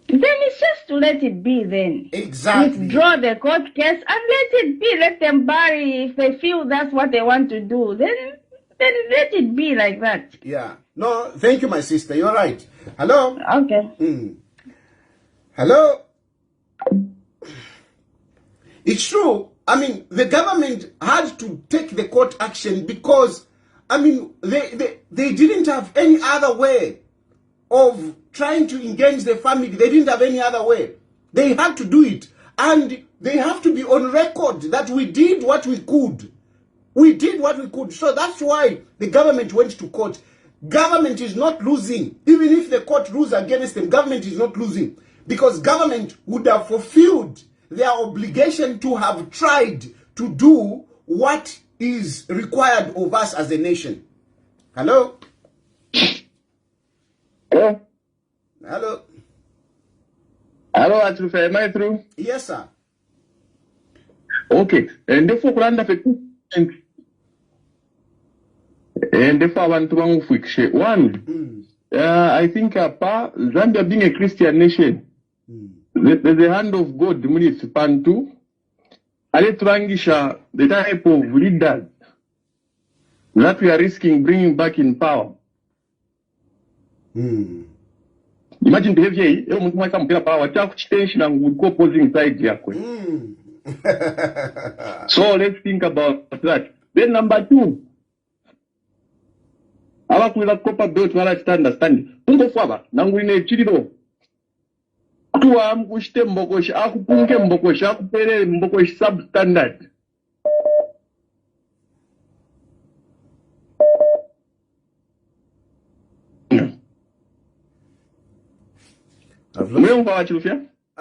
Then it's just to let it be then. Exactly. Withdraw the court case and let it be. Let them bury. If they feel that's what they want to do, then let it be like that. Yeah. No, thank you, my sister. You're right. Hello? Okay. Hello? It's true. I mean, the government had to take the court action because, I mean, they didn't have any other way of trying to engage the family. They didn't have any other way. They had to do it. And they have to be on record that we did what we could. We did what we could. So that's why the government went to court. Government is not losing. Even if the court rules against them, government is not losing. Because government would have fulfilled their obligation to have tried to do what is required of us as a nation. Hello? Hello? Hello? Hello, Atrufe, am I through? Yes, sir. Okay. And therefore, I want to fix one. I think Zambia being a Christian nation, the hand of God, Mpundu, Aletrangisha, the type of leaders that we are risking bringing back in power. Imagine behavior, you want to come power, and would go opposing side. So let's think about that. Then number two, abakwira kopa belt vala understand kungofaba nanguine chiriro tuwa mkushite mbokoshi akupunge mbokoshi akupere mbokoshi substandard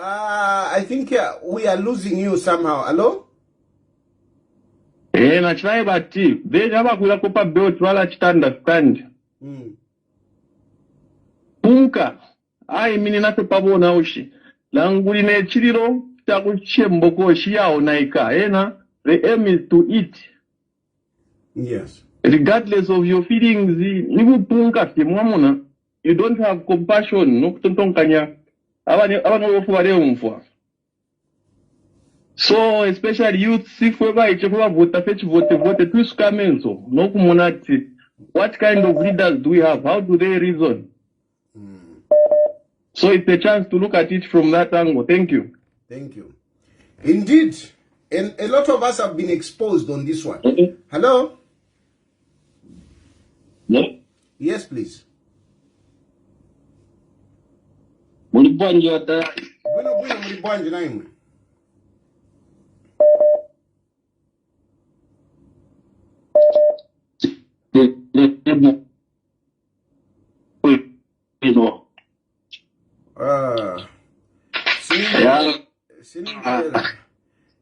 I think we are losing you somehow. Hello? Na try bati. They never could copa belt wala understand. Punka. Ai mini nato pabo na ushi. Languli ne chiriro takuche mbokoshi yao naika. The aim is to eat. Yes. Regardless of your feelings, you punka timwamuna. You don't have compassion. No kutonkanya. So, especially youth, if we buy vote, twist comments. No Mutati. What kind of leaders do we have? How do they reason? So it's a chance to look at it from that angle. Thank you. Thank you. Indeed, and a lot of us have been exposed on this one. Hello? Yeah. Yes, please. Mulibwanji wata. Bueno, mulibwanji na imwe.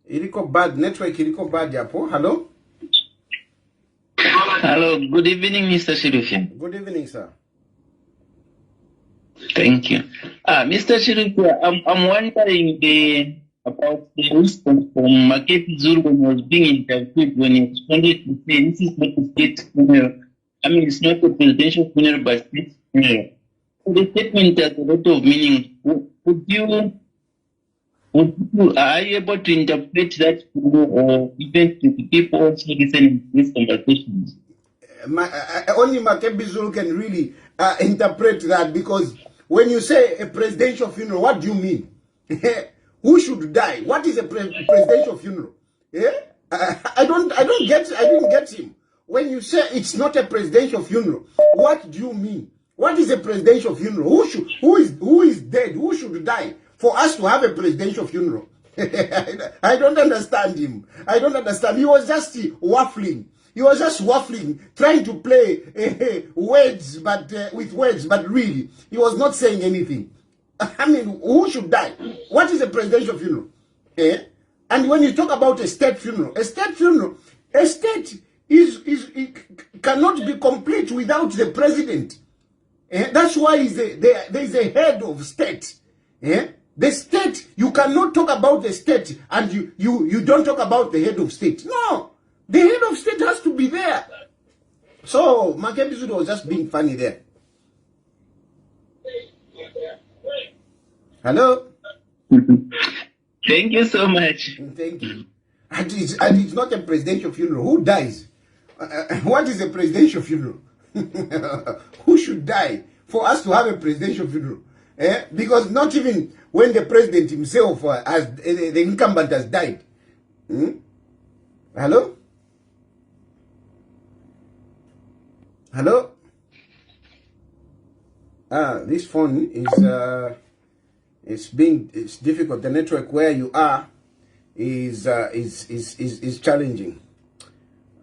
Iliko bad network, iliko bad yapo. Hello? Hello, good evening, Mr. Shirufian. Good evening, sir. Thank you. Mr. Shirufian, I'm wondering about the response from Makepi Zulu when he was being interviewed, when he responded to say this is not a state funeral. I mean, it's not a presidential funeral, but state funeral. So the statement has a lot of meaning. Are you able to interpret that or even to the people also listening to these conversations? Only Makepi Zulu can really interpret that, because when you say a presidential funeral, what do you mean? Who should die? What is a presidential funeral? I didn't get him. When you say it's not a presidential funeral, what do you mean? What is a presidential funeral? Who is dead? Who should die for us to have a presidential funeral? I don't understand him. I don't understand. He was just waffling. He was just waffling, trying to play words, but with words, but really, he was not saying anything. I mean, who should die? What is a presidential funeral? And when you talk about a state funeral, a state cannot be complete without the president. That's why there is a head of state. The state, you cannot talk about the state and you don't talk about the head of state. No, the head of state has to be there. So Makepi Zulu was just being funny there. Hello? Thank you so much. Thank you. And it's not a presidential funeral. Who dies? What is a presidential funeral? Who should die for us to have a presidential funeral? Because not even when the president himself, the incumbent, has died. Hello? Hello? This phone is it's difficult. The network where you are is challenging.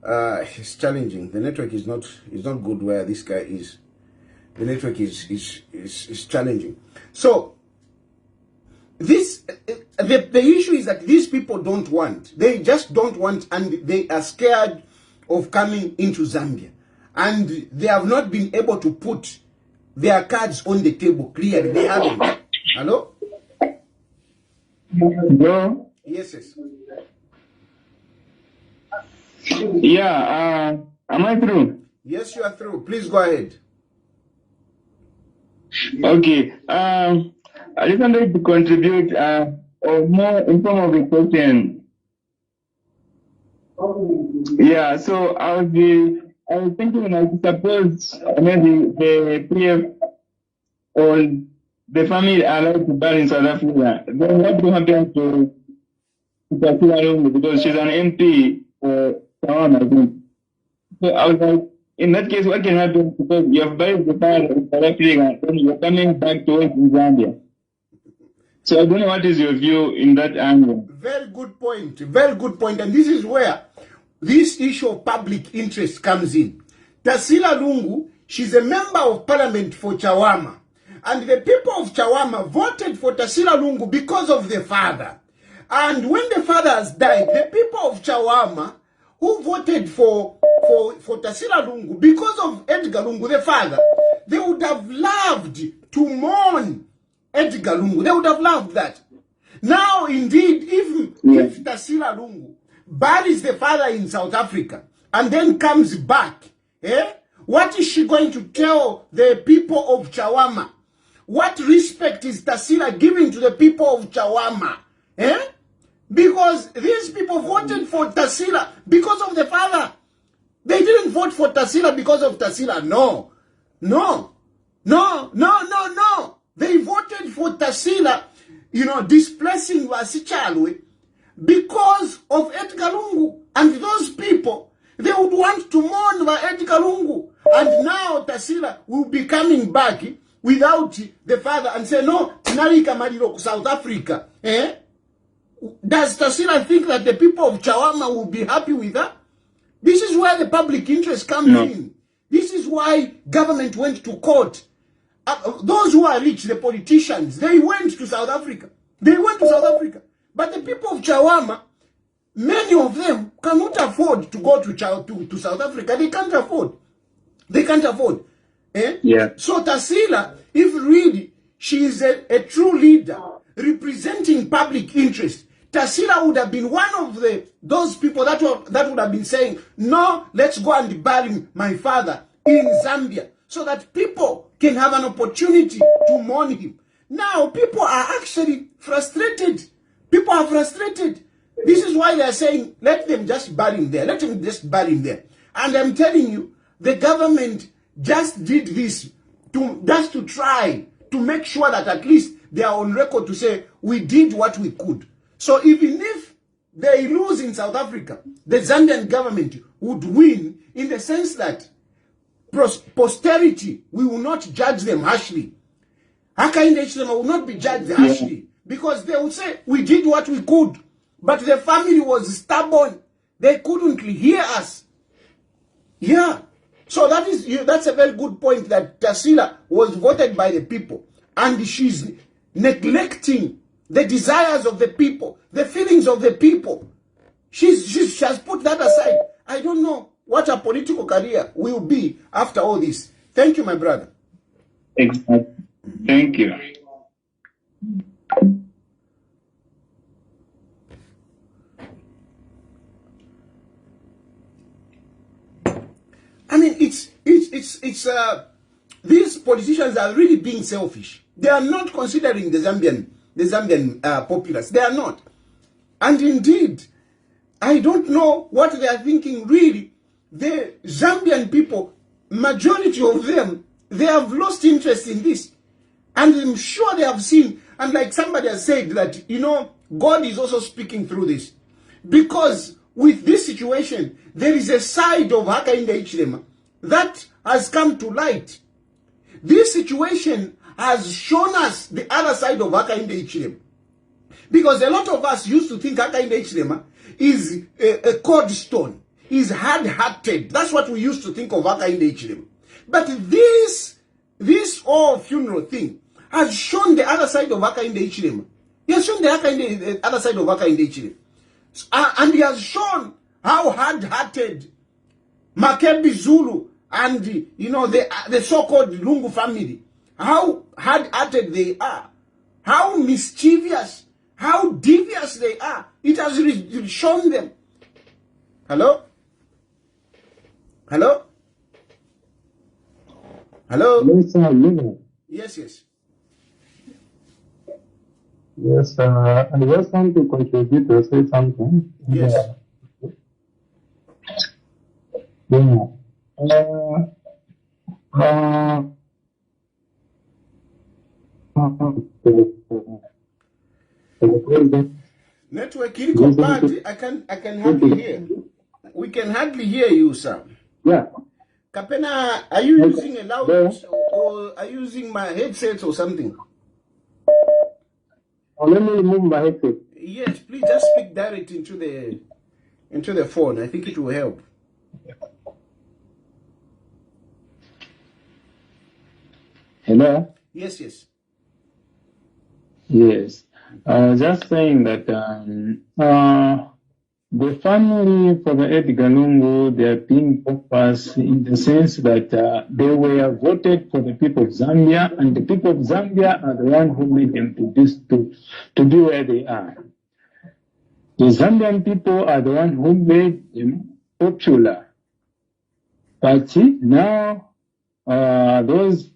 It's challenging. The network is not good where this guy is. The network is challenging. So this the issue is that these people don't want. They just don't want, and they are scared of coming into Zambia, and they have not been able to put their cards on the table clearly. They haven't. Hello? Hello? Yes, yes. Yeah, am I through? Yes, you are through. Please go ahead. Okay. I just wanted to contribute or more in form of a question. Yeah, so I was thinking, I suppose maybe the PF or the family are allowed to bury in South Africa. Then what will happen to Mutati, because she's an MP for Taiwan, I think. So I was like, In that case, what can happen? Because you have buried the father in South Africa and then you're coming back to work in Zambia. So I don't know what is your view in that angle. Very good point. Very good point. And this is where this issue of public interest comes in. Tasila Lungu, she's a member of parliament for Chawama. And the people of Chawama voted for Tasila Lungu because of the father. And when the father has died, the people of Chawama who voted for Tasila Lungu because of Edgar Lungu, the father, they would have loved to mourn Edgar Lungu. They would have loved that. Now, indeed, if Tasila Lungu buries the father in South Africa and then comes back, what is she going to tell the people of Chawama? What respect is Tasila giving to the people of Chawama? Because these people voted for Tasila because of the father. They didn't vote for Tasila because of Tasila. No. They voted for Tasila, displacing Wasichalwe because of Edgar Lungu. And those people, they would want to mourn Edgar Lungu. And now Tasila will be coming back without the father and say, no, Narika Madiro, South Africa. Does Tasila think that the people of Chawama will be happy with that? This is where the public interest comes in. This is why government went to court. Those who are rich, the politicians, they went to South Africa. But the people of Chawama, many of them cannot afford to go to South Africa. They can't afford. So Tasila, if really she is a true leader representing public interest, Tasila would have been one of those people that would have been saying, no, let's go and bury my father in Zambia so that people can have an opportunity to mourn him. Now, people are actually frustrated. People are frustrated. This is why they are saying, let them just bury him there. And I'm telling you, the government just did this just to try to make sure that at least they are on record to say, we did what we could. So even if they lose in South Africa, the Zambian government would win in the sense that posterity, we will not judge them harshly. Hakainde Hichilema will not be judged harshly because they will say, we did what we could. But the family was stubborn. They couldn't hear us. So that's a very good point, that Tasila was voted by the people. And she's neglecting the desires of the people, the feelings of the people. She has put that aside. I don't know what her political career will be after all this. Thank you, my brother. Exactly. Thank you. I mean, these politicians are really being selfish. They are not considering the Zambian populace. They are not. And indeed, I don't know what they are thinking really. The Zambian people, majority of them, they have lost interest in this. And I'm sure they have seen, and like somebody has said that, God is also speaking through this. Because with this situation, there is a side of Hakainde Hichilema that has come to light. This situation has shown us the other side of Hakainde Hichilema. Because a lot of us used to think Hakainde Hichilema is a cold stone, is hard-hearted. That's what we used to think of Hakainde Hichilema. But this whole funeral thing has shown the other side of Hakainde Hichilema. He has shown the other side of Hakainde Hichilema. And he has shown how hard-hearted Makebi Zulu and the so-called Lungu family, how hard-hearted they are, how mischievous, how devious they are. It has shown them. Hello? Hello? Hello? Yes, yes. Yes, I just want to contribute or say something. Yes. Network iko bad. I can hardly hear. We can hardly hear you, sir. Yeah. Kapena, are you using a loud or are you using my headset or something? Oh, let me remove my headset. Yes, please just speak direct into the phone. I think it will help. Hello? Yes, yes. Yes. Just saying that the family for the Edgar Lungu, they are being focused in the sense that they were voted for the people of Zambia, and the people of Zambia are the one who made them to be where they are. The Zambian people are the one who made them popular. But see, now those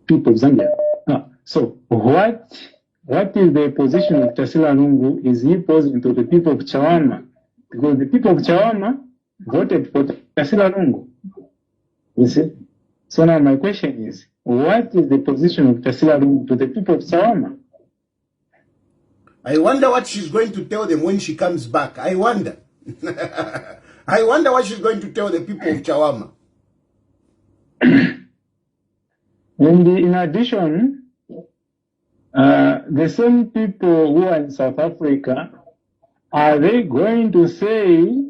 people of Zambia. So what is the position of Tasila Lungu? Is he posing to the people of Chawama? Because the people of Chawama voted for Tasila Lungu. You see? So now my question is, what is the position of Tasila Lungu to the people of Chawama? I wonder what she's going to tell them when she comes back. I wonder. I wonder what she's going to tell the people of Chawama. And in addition, the same people who are in South Africa, are they going to say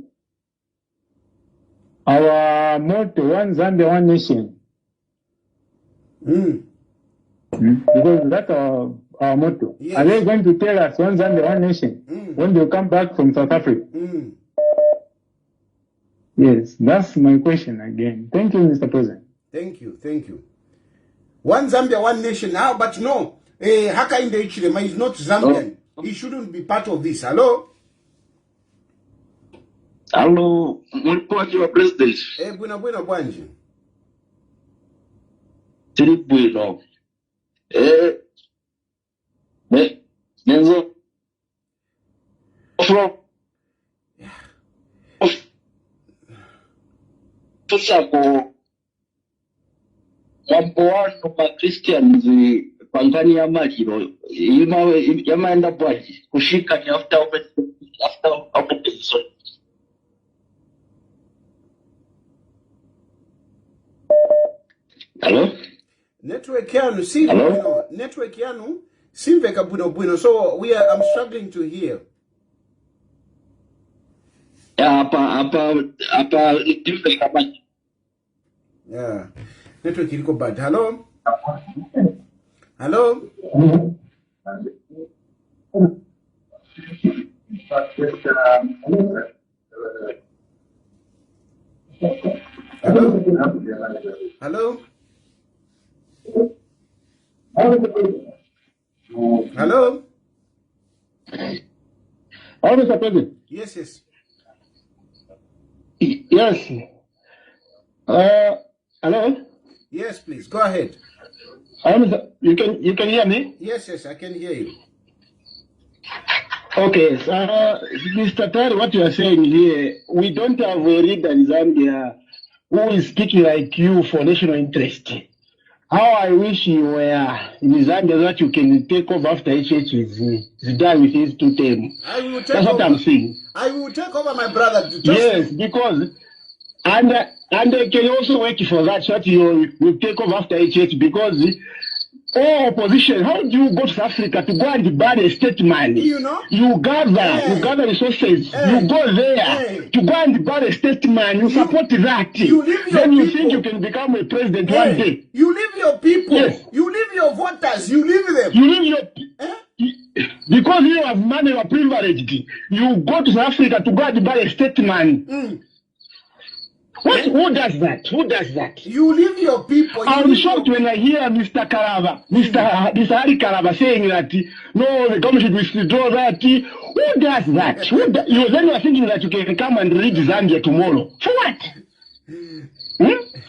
our motto, one Zambia, one nation? Because that's our motto. Yes. Are they going to tell us one Zambia, one nation when they come back from South Africa? Yes, that's my question again. Thank you, Mr. President. Thank you, thank you. One Zambia, one nation. How? But no, Hakainde Hichilema is not Zambian. Oh. He shouldn't be part of this. Hello? Hello, Mpundu, President. Buena Bwanji. Tiri bueno. Nenzo. Tusako. Mambo wanu ma Christians pangani ya majiro yamaenda bwaji kushika ni after Hello? Network yanu si bueno. Network yanu simveka bueno. So I'm struggling to hear. Yeah. Network iliko bad. Hello? Hello? Hello? Hello? Hello, Mr. President. Yes, yes. Yes. Hello? Yes, please. Go ahead. You can hear me? Yes, I can hear you. Okay, Mr. Tari, what you are saying here, we don't have a leader in Zambia who is speaking like you for national interest. How I wish you were in Zambia that you can take over after HH is done with his 2 terms. That's what I'm saying. I will take over, my brother. Yes, because and they can also work for that, so that you take over after HH, because opposition, how do you go to South Africa to go and buy a state money? You know? You gather resources, you go there to go and buy a state money, you support that. Then you think you can become a president one day. You leave your people, yes. You leave your voters, you leave them. You leave your because you have money, you are privileged. You go to South Africa to go and buy a state money. Who does that? Who does that? You leave your people. I'm shocked when I hear Mr. Karaba, Mr. Hari Karaba saying that no, the government should withdraw that. Who does that? You then are thinking that you can come and read Zambia tomorrow. For what?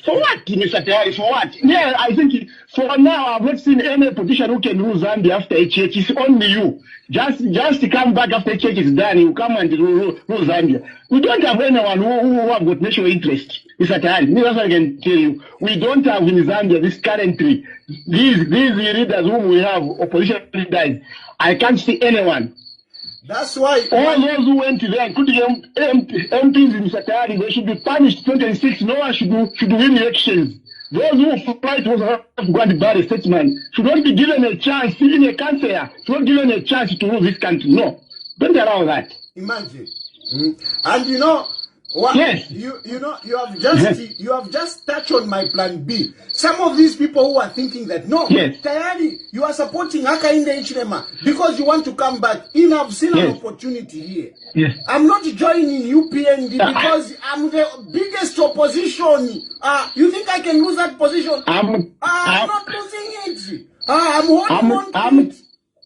For what, Mr. Tehari? For what? Yeah, I think for now I've not seen any politician who can rule Zambia after HH. It's only you. Just to come back after HH is done, you come and rule Zambia. We don't have anyone who have got national interest, Mr. Tehari. That's what I can tell you. We don't have in Zambia this currently. These leaders whom we have, opposition leaders, I can't see anyone That's why all those who went there, including MPs in Mutati, they should be punished 26. No one should win elections. Those who fight was going to bury statesman should not be given a chance, even a cancer, should not be given a chance to rule this country. No. Don't allow that. Imagine. And you know what? Yes. You have just touched on my plan B. Some of these people who are thinking that Tayari, you are supporting Hakainde Hichilema because you want to come back. I've seen an opportunity here. Yes. I'm not joining UPND because I'm the biggest opposition. You think I can lose that position? I'm not losing it. I'm holding on to it.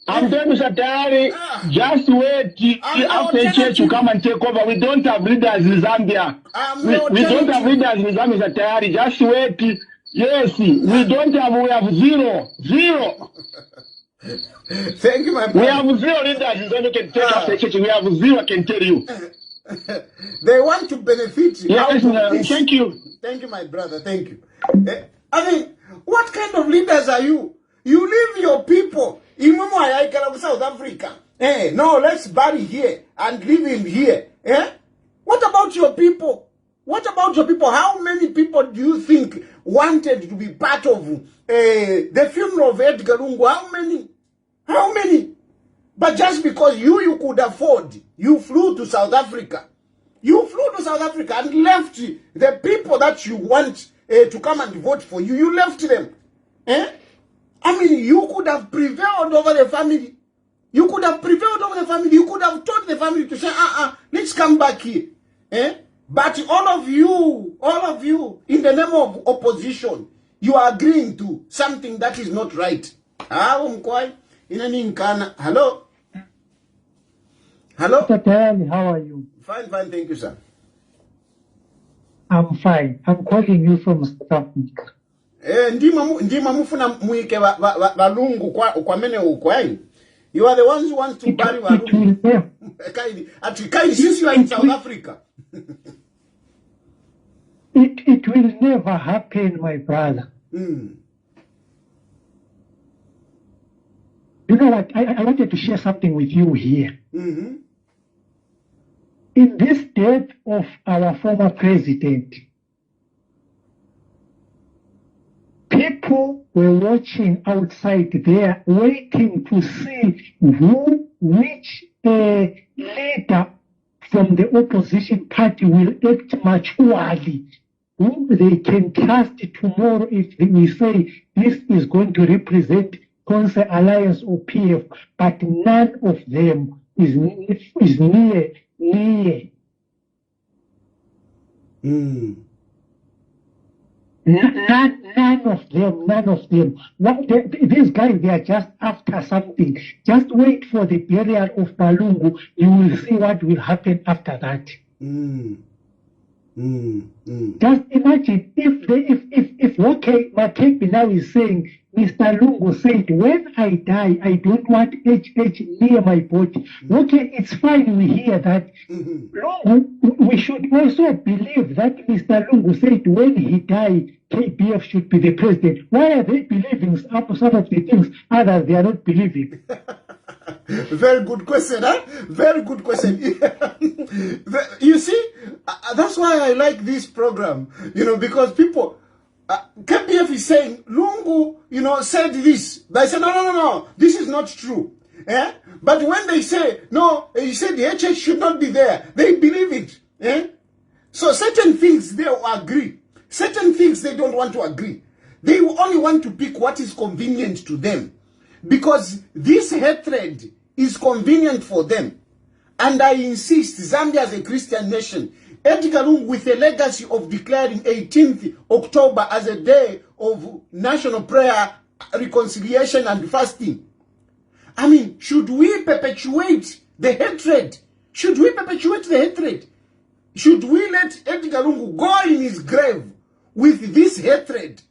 I'm telling you, Satari, just wait after church to come and take over. We don't have leaders in Zambia. We don't have leaders in Zambia, Satari. Just wait. Yes, we don't have, we have zero. Thank you, my brother. We have zero leaders in Zambia can take after church. We have zero, I can tell you. They want to benefit. Yes, thank you. Thank you, my brother. Thank you. I mean, what kind of leaders are you? You leave your people. South Africa. No, let's bury here and live in here. What about your people? What about your people? How many people do you think wanted to be part of the funeral of Edgar Lungu? How many? But just because you could afford, you flew to South Africa. You flew to South Africa and left the people that you want to come and vote for you. You left them. I mean, you could have prevailed over the family. You could have prevailed over the family. You could have told the family to say, let's come back here. But all of you, in the name of opposition, you are agreeing to something that is not right. Hello? Hello? Mr. Tayani, how are you? Fine, thank you, sir. I'm fine. I'm calling you from South Africa. Ndima mufuna muike balungu kwa mene ukwaini. You are the ones who want to bury balungu. Actually, since you are in South Africa. It will never happen, my brother. You know what? I wanted to share something with you here. In this death of our former president, people were watching outside there, waiting to see which leader from the opposition party will act maturely, whom they can trust tomorrow if we say this is going to represent Concert Alliance or PF, but none of them is near. None of them. These guys, they are just after something. Just wait for the burial of Balungu. You will see what will happen after that. Just imagine if Makepi now is saying, Mr. Lungu said, when I die, I don't want HH near my body. Okay, it's fine, we hear that. Lungu, we should also believe that Mr. Lungu said when he died, KPF should be the president. Why are they believing some of the things others they are not believing? Very good question, huh? Very good question. You see, that's why I like this program, because people, KPF is saying, Lungu, said this. They say, no, this is not true. But when they say, no, he said the HH should not be there, they believe it. So certain things they will agree. Certain things they don't want to agree. They only want to pick what is convenient to them. Because this hatred is convenient for them. And I insist, Zambia as a Christian nation, Edgar Lungu with a legacy of declaring 18th October as a day of national prayer, reconciliation and fasting. I mean, should we perpetuate the hatred? Should we perpetuate the hatred? Should we let Edgar Lungu go in his grave with this hatred?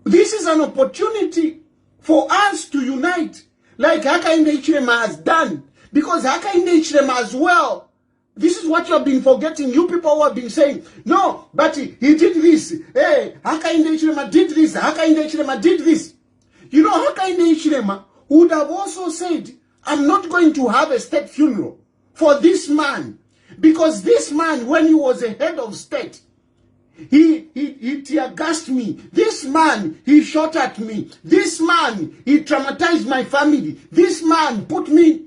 This is an opportunity for us to unite, like Hakainde Hichilema has done. Because Hakainde Hichilema as well, this is what you have been forgetting. You people who have been saying, no, but he did this. Hey, Hakainde Hichilema did this. Hakainde Hichilema did this. Hakainde Hichilema would have also said, I'm not going to have a state funeral for this man, because this man, when he was a head of state, he tear gassed me. This man, he shot at me. This man, he traumatized my family. This man put me.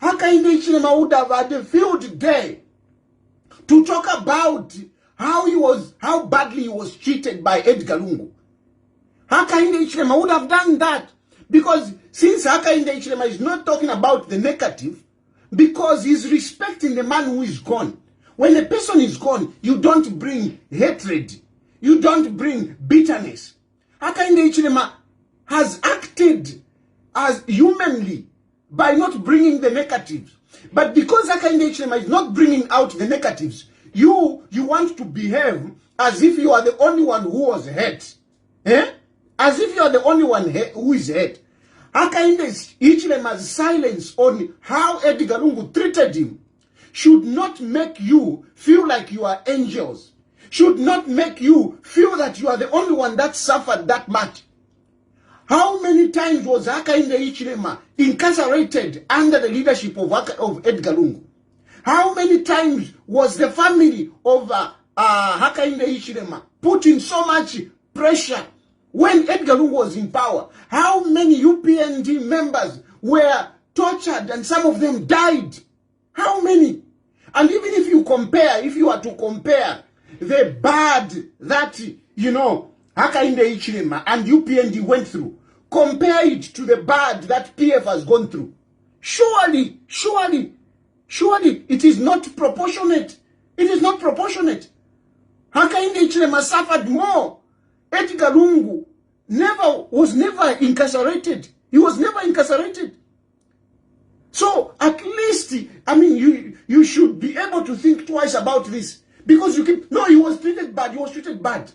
Hakainde Hichilema would have had a field day to talk about how badly he was treated by Edgar Lungu. Hakainde Hichilema would have done that, because since Hakainde Hichilema is not talking about the negative, because he's respecting the man who is gone. When a person is gone, you don't bring hatred. You don't bring bitterness. Hakainde Hichilema has acted as humanly by not bringing the negatives. But because Hakainde Hichilema is not bringing out the negatives, you want to behave as if you are the only one who was hurt. Eh? As if you are the only one who is hurt. Hakainde Hichilema's silence on how Edgar Lungu treated him should not make you feel like you are angels. Should not make you feel that you are the only one that suffered that much. How many times was Hakainde Hichilema incarcerated under the leadership of Edgar Lungu? How many times was the family of Hakainde Hichilema put in so much pressure when Edgar Lungu was in power? How many UPND members were tortured and some of them died? How many? And even if you are to compare the bad that, Hakainde Hichilema and UPND went through, compare it to the bad that PF has gone through. Surely, it is not proportionate. It is not proportionate. Hakainde Hichilema suffered more. Edgar Lungu was never incarcerated. He was never incarcerated. So at least, you should be able to think twice about this. Because he was treated bad.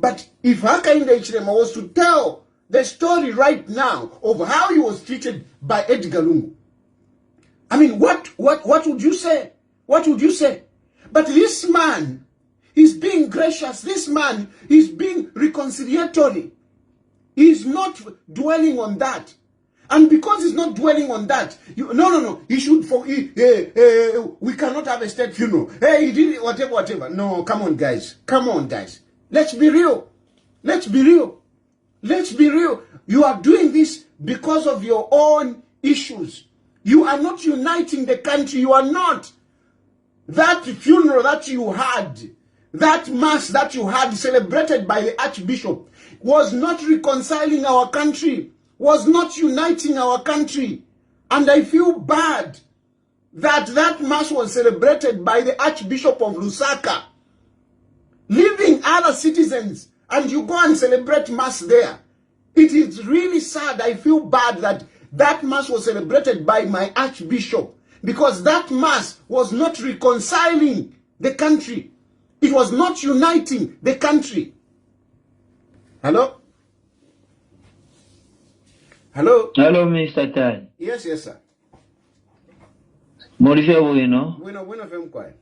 But if Hakainde Hichilema was to tell the story right now of how he was treated by Edgar Lungu, what would you say? What would you say? But this man is being gracious. This man is being reconciliatory. He's not dwelling on that. And because he's not dwelling on that, he should we cannot have a state funeral. Hey, he did it, whatever. No, come on, guys. Let's be real. You are doing this because of your own issues. You are not uniting the country. You are not. That funeral that you had, that mass that you had celebrated by the Archbishop, was not reconciling our country, was not uniting our country. And I feel bad that mass was celebrated by the Archbishop of Lusaka, leaving other citizens, and you go and celebrate mass there. It is really sad. I feel bad that mass was celebrated by my Archbishop, because that mass was not reconciling the country. It was not uniting the country. Hello? Hello, Mr. Tan. Yes, sir. Morife bueno. Bueno femkwae.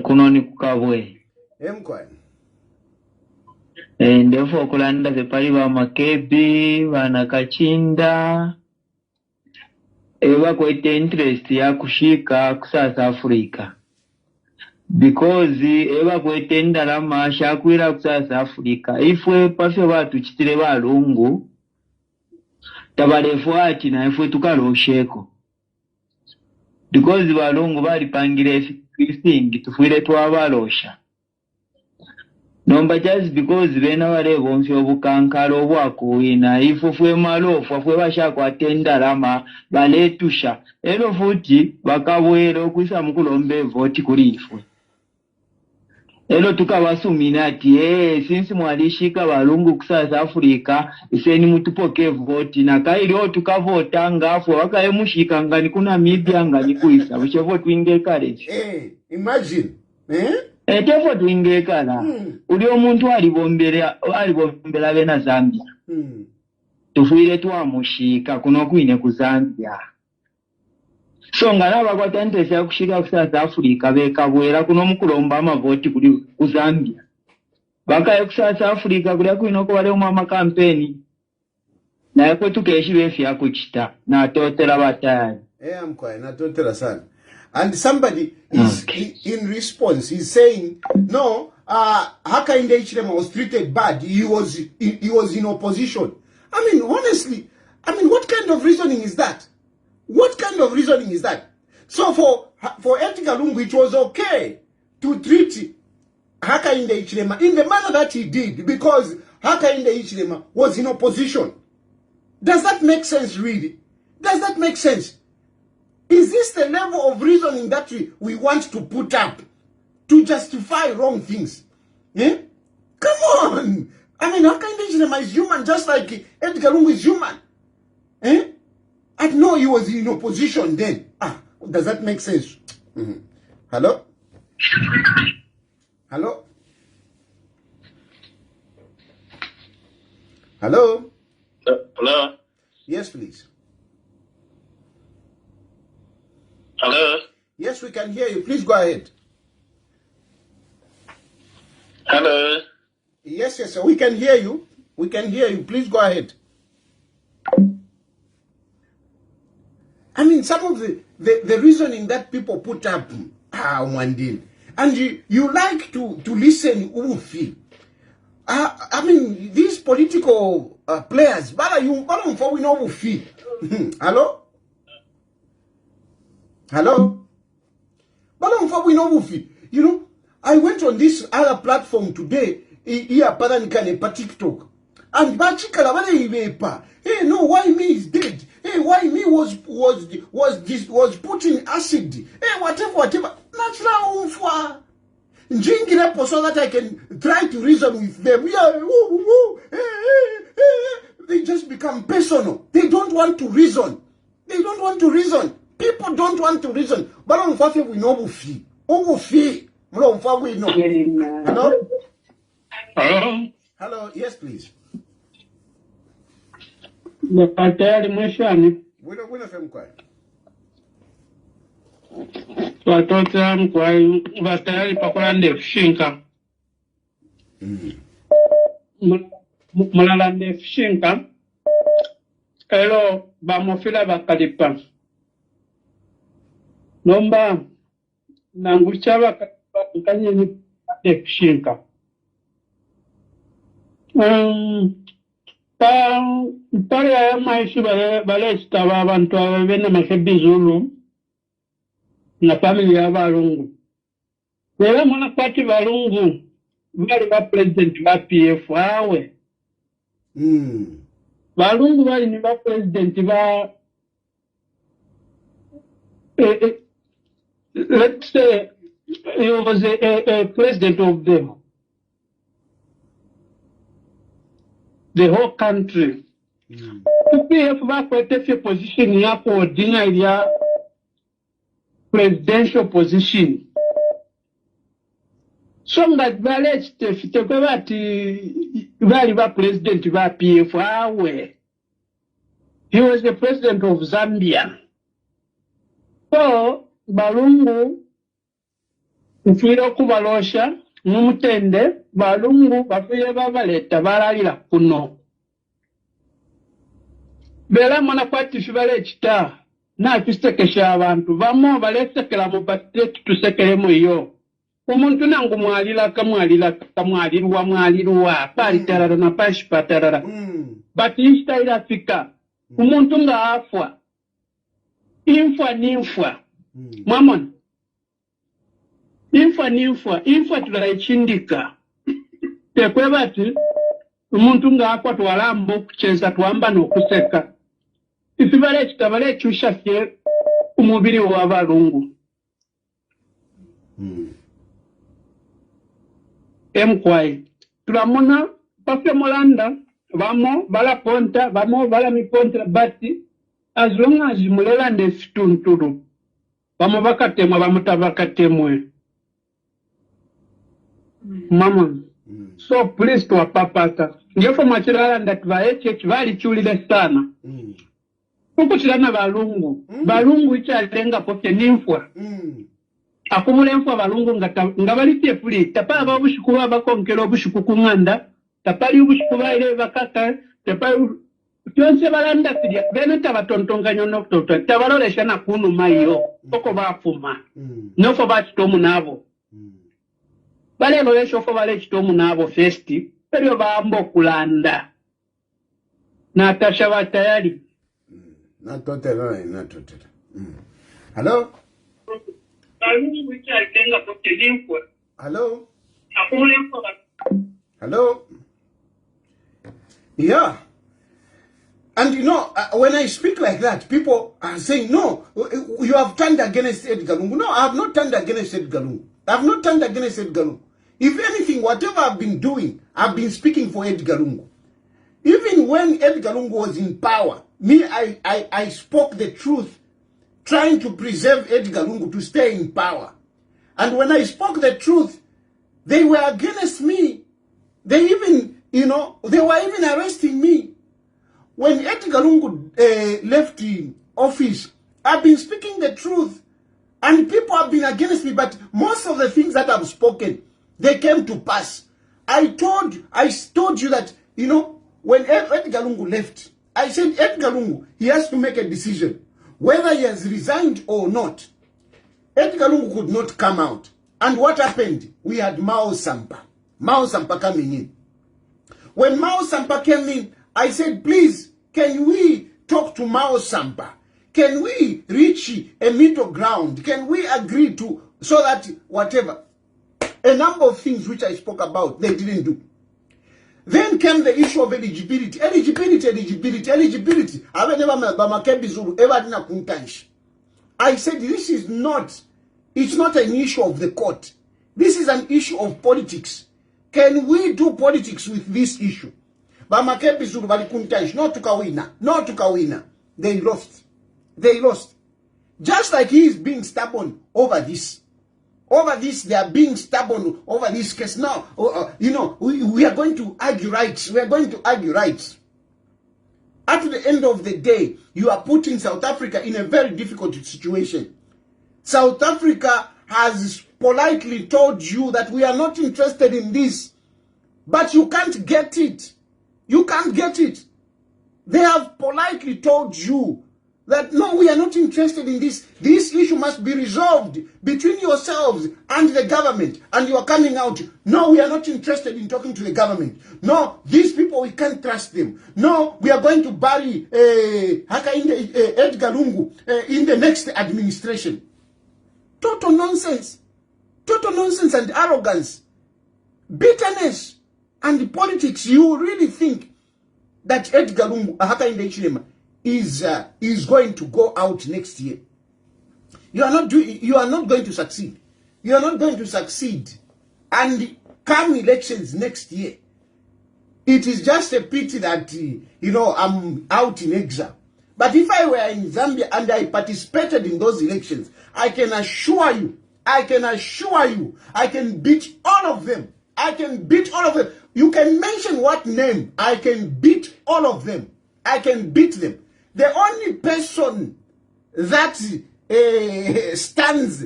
Kuno ni kukabwe. Emkwae. Ndefo kulanda vipali wa makebi, wanakachinda. Kwete interest ya kushika kusasa Afrika. Because kwete ndalama shakwira kusasa Afrika. Ifwe pafyo watu chitile walungu, tabalefu ati na ifwe tukalosheko. Because walungu bali pangile everything tufuile tuwabalosha. Nomba just because bena wale bonfyo obukankalo bwakuwina ifo fwe malofu fwe bashako atenda lama baletusha ero futi bakabwero kwisa mukulombe voti kuli ifwe ero tukabasumina ati since mwalishika balungu kusasa Afrika iseni mutupoke voti na kairo tukavota ngafu wakaye mushika ngani kuna media ngani kuisa bushevo twinge kale imagine Tefo tuingekala. Uli omuntu alibombera bena Zambia. Tufuire tuamushika kuno kwine ku Zambia. So ngalaba kwa tantese ya kushika kusasa Afrika bekabwera kuno mukulomba amavoti kuli ku Zambia. Bakaye kusasa Afrika kuli kwino ko wale mu campaign. Na kwetuka ekibefi yako kita na totera batali. I'm quite not totera son. And somebody is in response is saying, no, Hakainde Hichilema was treated bad. He was in opposition. I mean, honestly, what kind of reasoning is that? What kind of reasoning is that? So for Edgar Lungu, it was okay to treat Hakainde Hichilema in the manner that he did because Hakainde Hichilema was in opposition. Does that make sense, really? Does that make sense? Is this the level of reasoning that we want to put up to justify wrong things? Eh? Come on! I mean, Hakainde Hichilema is human just like Edgar Lungu is human. Eh? I know he was in opposition then. Does that make sense? Hello? Hello? Hello? Hello? Yes, please. Hello? Yes, we can hear you. Please go ahead. Hello? Yes, sir. We can hear you. We can hear you. Please go ahead. I mean, some of the reasoning that people put up, one day, and you like to listen, Ufi. I mean, these political players, but you we know Ufi. Hello? Hello? But we know Ufi. You know, I went on this other platform today, here, pa TikTok, and Bachikala, hey, no, why me is dead? Hey, why me was put in acid? Hey, whatever. Natural umfwa. Jingle so that I can try to reason with them. They just become personal. They don't want to reason. They don't want to reason. People don't want to reason. But on Fafi we know Wufi. Wufi. We know. Hello? Hello? Hello, yes, please. The pateli mwishani. Wina fem kwa. Watoto mkwai batali pakulande fshinka. Mulalande fshinka. Elo bamofila bakalipa. Nomba nanguchaba kanye ni fshinka. Mpare ya maishi bale chitaba abantu ababene makebizulu na familia ya balungu. Wela mwana kwati balungu bali ba president ba PF awe. Balungu bali ni ba president ba let's say he was a president of the whole country. PF ba kwete position ya ordinary ya presidential position. So that balance fite kwa bali ba president ba PF awe. He was the president of Zambia. So balungu ufira kubalosha numutende balungu bafuye babaleta balalira kuno. Bela mwana kwati fibale chita na tusekesha abantu bamo balesekela mu bastet tusekelemo iyo. Umuntu nangu mwalirwa pali tarara na pashi patarara. Bati ishtaila Afrika. Umuntu nga afwa. Infwa. Mamon. Infwa tulaichindika. Tekwe bati, umuntu nga afwa tuwalambo kucheza tuamba no kuseka. Ifibale chitabale chusha fye umubiri wa balungu. Mkwai. Tulamona, pafya molanda, vamo, bala ponta, vamo, bala mi ponta, bati, as long as mulelande situnturu, vamo bakatemwa, vamo tabakatemwe. Mama. So please to apapata. Ngefo machiralanda tuvaeche, chivali chulile sana. Kukuchilana balungu. Balungu icha lenga poke ninfwa. Akumule mfwa balungu ngabalitie puli. Tapala babushukuwa bakonkelo bushuku kunganda. Tapali ubushukuwa ile bakaka. Tapali Kyonse balanda pidya bene tabatontonganyo nokutoto tabalolesha nakunu mayo oko bafuma nofo bakitomu nabo balelo lesho fo bale kitomu nabo first peryo bambo kulanda Natasha batayali Not Hello? Hello? Hello? Yeah. And you know, when I speak like that, people are saying, no, you have turned against Edgar Lungu. No, I have not turned against Edgar Lungu. I have not turned against Edgar Lungu. If anything, whatever I've been doing, I've been speaking for Edgar Lungu. Even when Edgar Lungu was in power, me, I spoke the truth, trying to preserve Edgar Lungu to stay in power. And when I spoke the truth, they were against me. They even, you know, they were even arresting me. When Edgar Lungu left the office, I've been speaking the truth. And people have been against me, but most of the things that I've spoken, they came to pass. I told you that, you know, when Edgar Lungu left, I said, Edgar Lungu, he has to make a decision. Whether he has resigned or not, Edgar Lungu could not come out. And what happened? We had Mao Sampa. Mao Sampa coming in. When Mao Sampa came in, I said, please, can we talk to Mao Sampa? Can we reach a middle ground? Can we agree to, so that whatever, a number of things which I spoke about, they didn't do. Then came the issue of eligibility. Eligibility. I said, this is not, it's not an issue of the court. This is an issue of politics. Can we do politics with this issue? No tukawina. They lost. They lost. Just like he is being stubborn over this. Over this, they are being stubborn over this case. Now, you know, we are going to argue rights. We are going to argue rights. At the end of the day, you are putting South Africa in a very difficult situation. South Africa has politely told you that we are not interested in this. But you can't get it. You can't get it. They have politely told you that, no, we are not interested in this. This issue must be resolved between yourselves and the government. And you are coming out, no, we are not interested in talking to the government. No, these people, we can't trust them. No, we are going to bury Edgar Lungu in the next administration. Total nonsense. Total nonsense and arrogance. Bitterness and politics. You really think that Edgar Lungu, is going to go out next year? You are not going to succeed. You are not going to succeed. And come elections next year, it is just a pity that you know, I'm out in exile. But if I were in Zambia and I participated in those elections, I can assure you, I can beat all of them. I can beat all of them. You can mention what name, I can beat all of them. I can beat them. The only person that stands,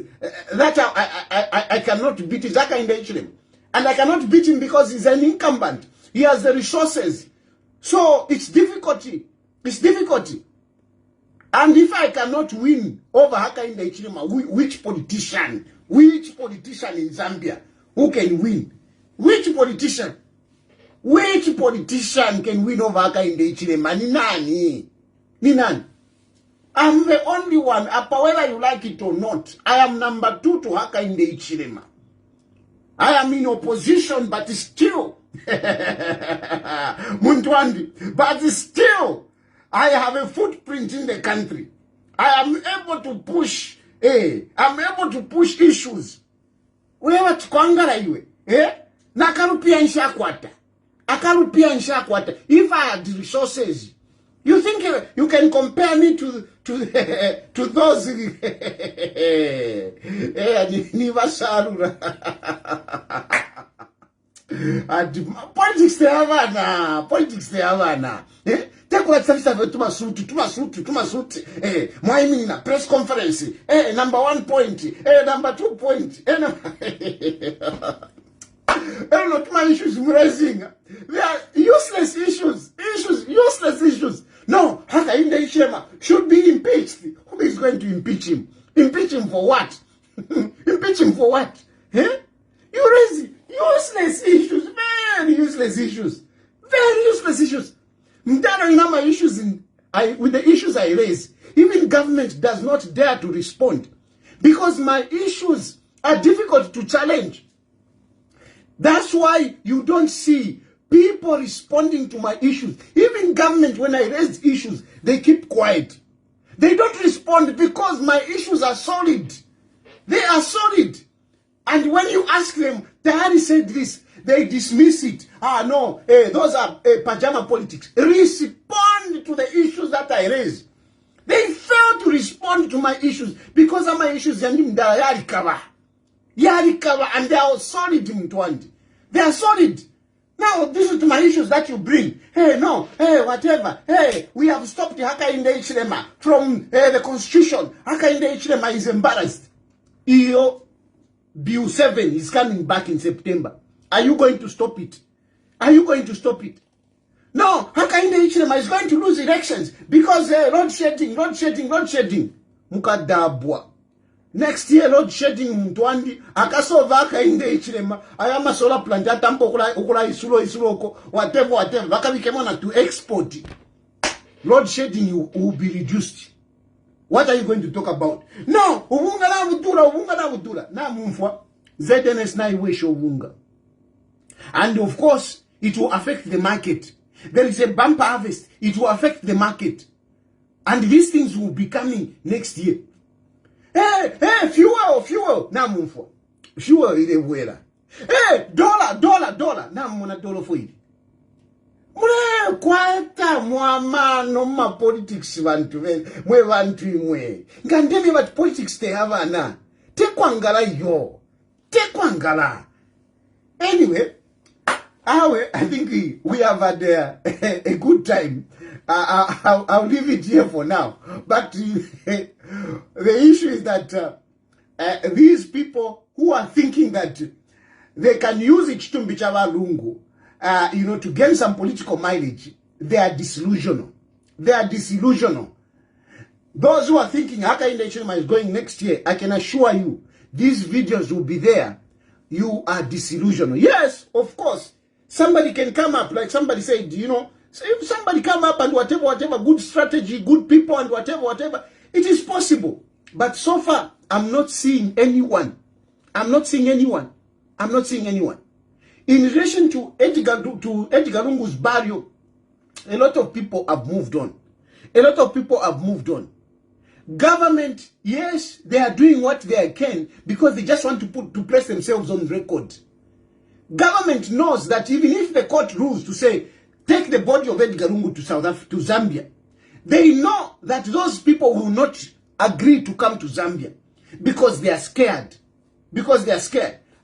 that I cannot beat is Hakainde Hichilema. And I cannot beat him because he's an incumbent. He has the resources. So it's difficulty. It's difficulty. And if I cannot win over Hakainde Hichilema, which politician in Zambia who can win? Which politician can win over Hakainde Hichilema? Ni nani? I'm the only one, whether you like it or not. I am number 2 to Hakainde Hichilema. I am in opposition, but still, Muntwandi, but still, I have a footprint in the country. I am able to push, I'm able to push issues. Whenever tukwangala iwe, nakarupia nshakwata. If I had the resources, you think you can compare me to those politics they have na. Take what service tuma suit. Mwai na press conference. Number 1 point. Number 2 point. Not my issues raising. They are useless issues. Useless issues. No, Hakainde Hichilema should be impeached. Who is going to impeach him? Impeach him for what? Impeach him for what? Eh? You raise useless issues, very useless issues. Very useless issues. Mtano inama issues with the issues I raise. Even government does not dare to respond because my issues are difficult to challenge. That's why you don't see people responding to my issues. Even government, when I raise issues, they keep quiet. They don't respond because my issues are solid. They are solid. And when you ask them, Tahari said this, they dismiss it. No, those are pajama politics. Respond to the issues that I raise. They fail to respond to my issues because of my issues are yarikawa, and they are solid in Mtwandi. They are solid. Now, this is my issues that you bring. Hey, no, hey, whatever. Hey, we have stopped Hakainde Hichilema from the constitution. Hakainde Hichilema is embarrassed. EO Bill 7 is coming back in September. Are you going to stop it? Are you going to stop it? No, Hakainde Hichilema is going to lose elections because load shedding. Mukadabwa. Next year, load shedding Mtwandi. Akasova Hakainde Hichilema. Ayama solar plant. Atampo ukula isuloko. Whatever. Vakabikemona to export. Load shedding will be reduced. What are you going to talk about? No, uvunga na vutura. Na mumfwa. ZNS na iwesho uvunga. And of course, it will affect the market. There is a bumper harvest. It will affect the market. And these things will be coming next year. Hey, fuel. Na mumfwa. Fuel ile vuela. Hey, dollar. Na muna dollar for it. Mwe kwata mwamano ma politics vantu mwe. Ngandemi but politics te havana. Tekwangala. Anyway, I think we have had a good time. I'll leave it here for now. But the issue is that these people who are thinking that they can use it to Mbichava Lungu, to gain some political mileage, they are disillusional. Those who are thinking Hakainde Hichilema is going next year, I can assure you, these videos will be there. You are disillusional. Yes, of course. Somebody can come up, like somebody said, if somebody come up and whatever, good strategy, good people and whatever, it is possible. But so far, I'm not seeing anyone. In relation to Edgar Lungu's burial, a lot of people have moved on. Government, yes, they are doing what they can because they just want to place themselves on record. Government knows that even if the court rules to say, take the body of Edgar Lungu to Zambia, they know that those people will not agree to come to Zambia because they are scared.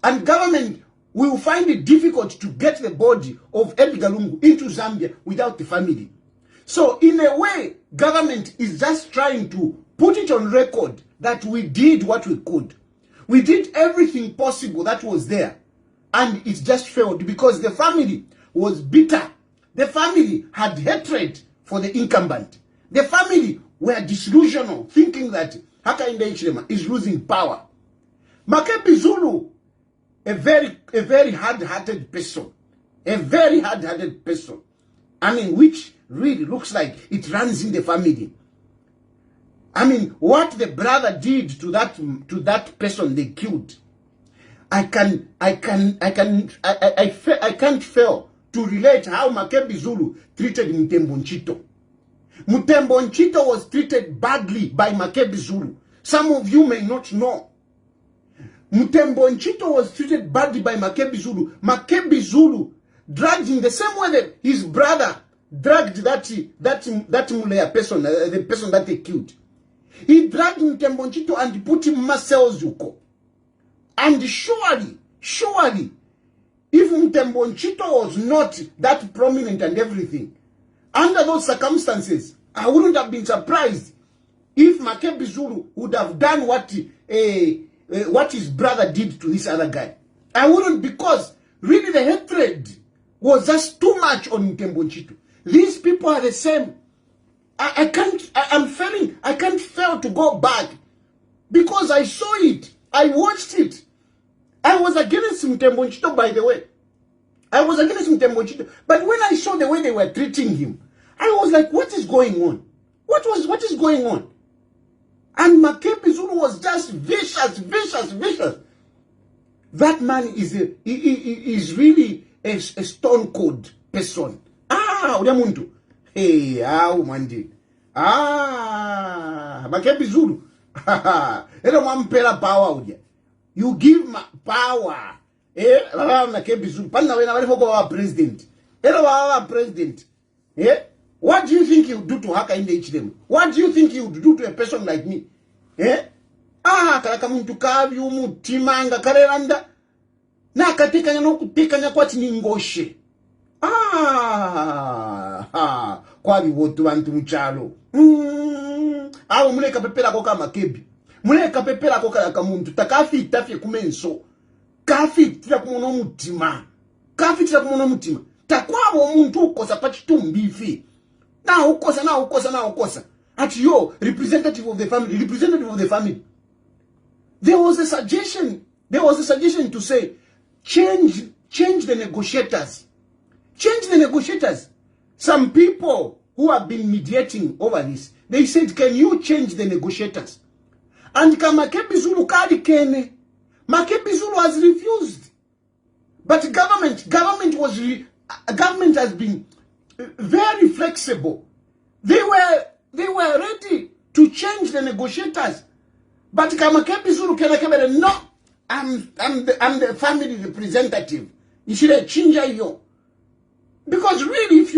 And government will find it difficult to get the body of Edgar Lungu into Zambia without the family. So in a way, government is just trying to put it on record that we did what we could. We did everything possible that was there. And it just failed because the family was bitter. The family had hatred for the incumbent. The family were disillusional, thinking that Hakainde Hichilema is losing power. Makepi Zulu, a very hard-hearted person. I mean, which really looks like it runs in the family. I mean, what the brother did to that person they killed, I can't fail to relate how Makebi Zulu treated Mtembo Nchito. Mtembo Nchito was treated badly by Makebi Zulu. Some of you may not know. Mtembo Nchito was treated badly by Makebi Zulu. Makebi Zulu dragged in the same way that his brother dragged that Mulea person, the person that they killed. He dragged Mtembo Nchito and put him in cells. And surely, if Mtembo Nchito was not that prominent and everything, under those circumstances, I wouldn't have been surprised if Makebi Zulu would have done what his brother did to this other guy. I wouldn't, because really the hatred was just too much on Mtembo Nchito. These people are the same. I can't fail to go back because I saw it. I watched it. I was against Mtembo Nchito, by the way. I was against Mtembo Nchito. But when I saw the way they were treating him, I was like, what is going on? What is going on? And Makepi Zulu was just vicious. That man is really a stone cold person. Muntu. Hey, Mandi. Makepi Zulu. Hello, mampela power. You give power. Makepi Zulu. Panna when I go our president. Hello, our president. What do you think you do to Haka in the HDM? What do you think you do to a person like me? Kalaka muntu kavi umutimanga kareranda. Na katika nyano kutika nyakwati ningoshe. Kwa vivotu wantu mchalo. Awo muleka pepela koka Makebi. Muleka pepela koka yaka muntu. Takafi itafye kumenso. Kafi tira kumono mutima. Kafi tira kumono mutima. Takwabo muntu ukosa pachitumbifi. Na ukosa. At yo, representative of the family. There was a suggestion to say, change the negotiators. Change the negotiators. Some people who have been mediating over this, they said, can you change the negotiators? And Makepi Zulu kadi kene. Makepi Zulu has refused. But government has been very flexible. They were ready to change the negotiators. But Makepi Zulu kene no, I'm the family representative. You should change yo. Because really, if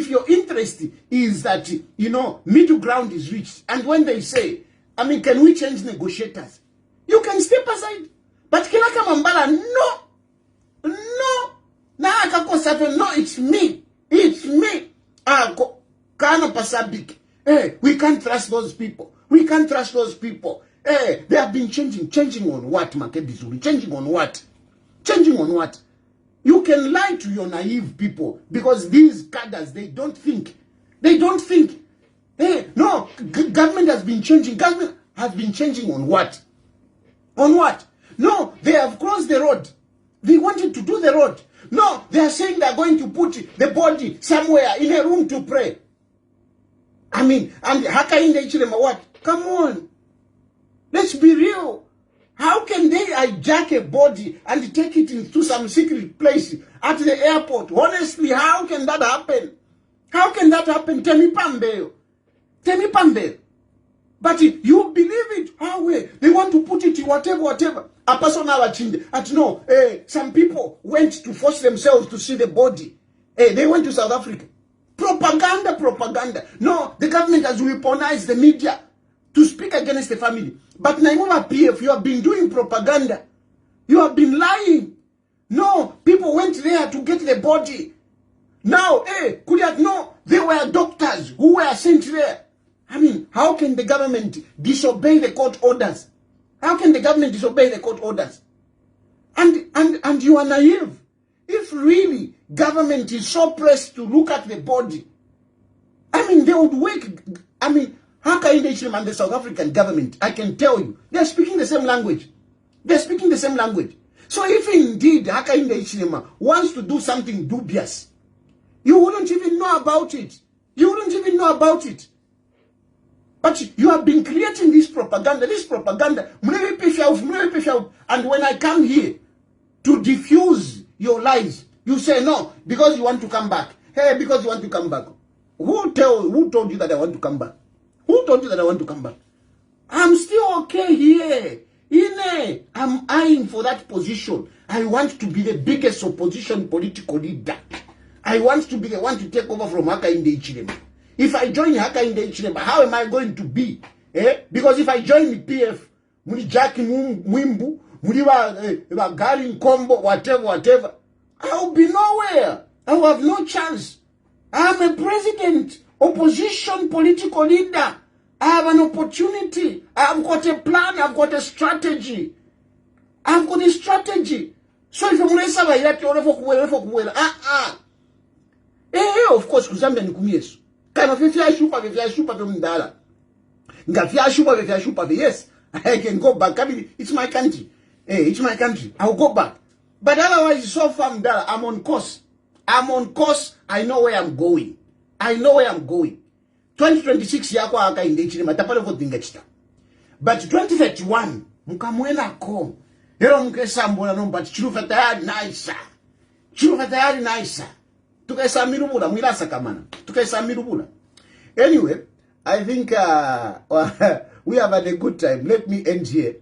your interest is that, middle ground is reached, and when they say, can we change negotiators? You can step aside. But Kilaka Mambala, no. No, it's me. Kana Pasabik. We can't trust those people. They have been changing. Changing on what, Makepi Zulu? Changing on what? You can lie to your naive people because these cadres, they don't think. No, government has been changing. Government has been changing on what? No, they have crossed the road. They wanted to do the road. No, they are saying they are going to put the body somewhere in a room to pray. And Haka in the Ichilema, what? Come on. Let's be real. How can they hijack a body and take it into some secret place at the airport? Honestly, how can that happen? Temi Pambe. But you believe it. How way? They want to put it in whatever. A person some people went to force themselves to see the body. They went to South Africa. Propaganda. No, the government has weaponized the media to speak against the family. But Naimova PF, you have been doing propaganda. You have been lying. No, people went there to get the body. Now, they were doctors who were sent there. How can the government disobey the court orders? And you are naive. If really government is so pressed to look at the body, they would wake. Haka in and the South African government, I can tell you, they are speaking the same language. So if indeed Haka in wants to do something dubious, you wouldn't even know about it. But you have been creating this propaganda. And when I come here to diffuse your lies, you say no, because you want to come back. Because you want to come back. Who told you that I want to come back? I'm still okay here. I'm eyeing for that position. I want to be the biggest opposition political leader. I want to be the one to take over from Haka in the Ichilema. If I join Haka in the Ichilema, how am I going to be? Because if I join the PF, Muri Jackie Mwimbu, Muri Gari Combo, whatever, I'll be nowhere. I will have no chance. I'm a president, opposition political leader. I have an opportunity. I've got a plan. I've got a strategy. So if I'm of course, Zambian kumieso. Kana fifia shupa mdala. Nga fia shupa. Yes, I can go back. I mean, it's my country. Hey, it's my country. I'll go back. But otherwise, so far mdala, I'm on course. I know where I'm going. 2026 yako akainde chini matapale votinga chita. But 2031 mukamwena ko. Hero mkesambola nomba chirufa tayari naisa. Tukaisamirubula mwilasa kamana. Tukaisamirubula. Anyway, I think we have had a good time. Let me end here.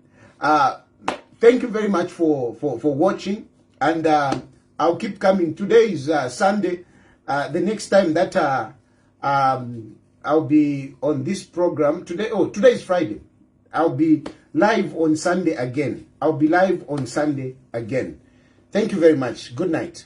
Thank you very much for watching, and I'll keep coming. Today is Sunday. The next time that I'll be on this program today is Friday. I'll be live on Sunday again. Thank you very much. Good night.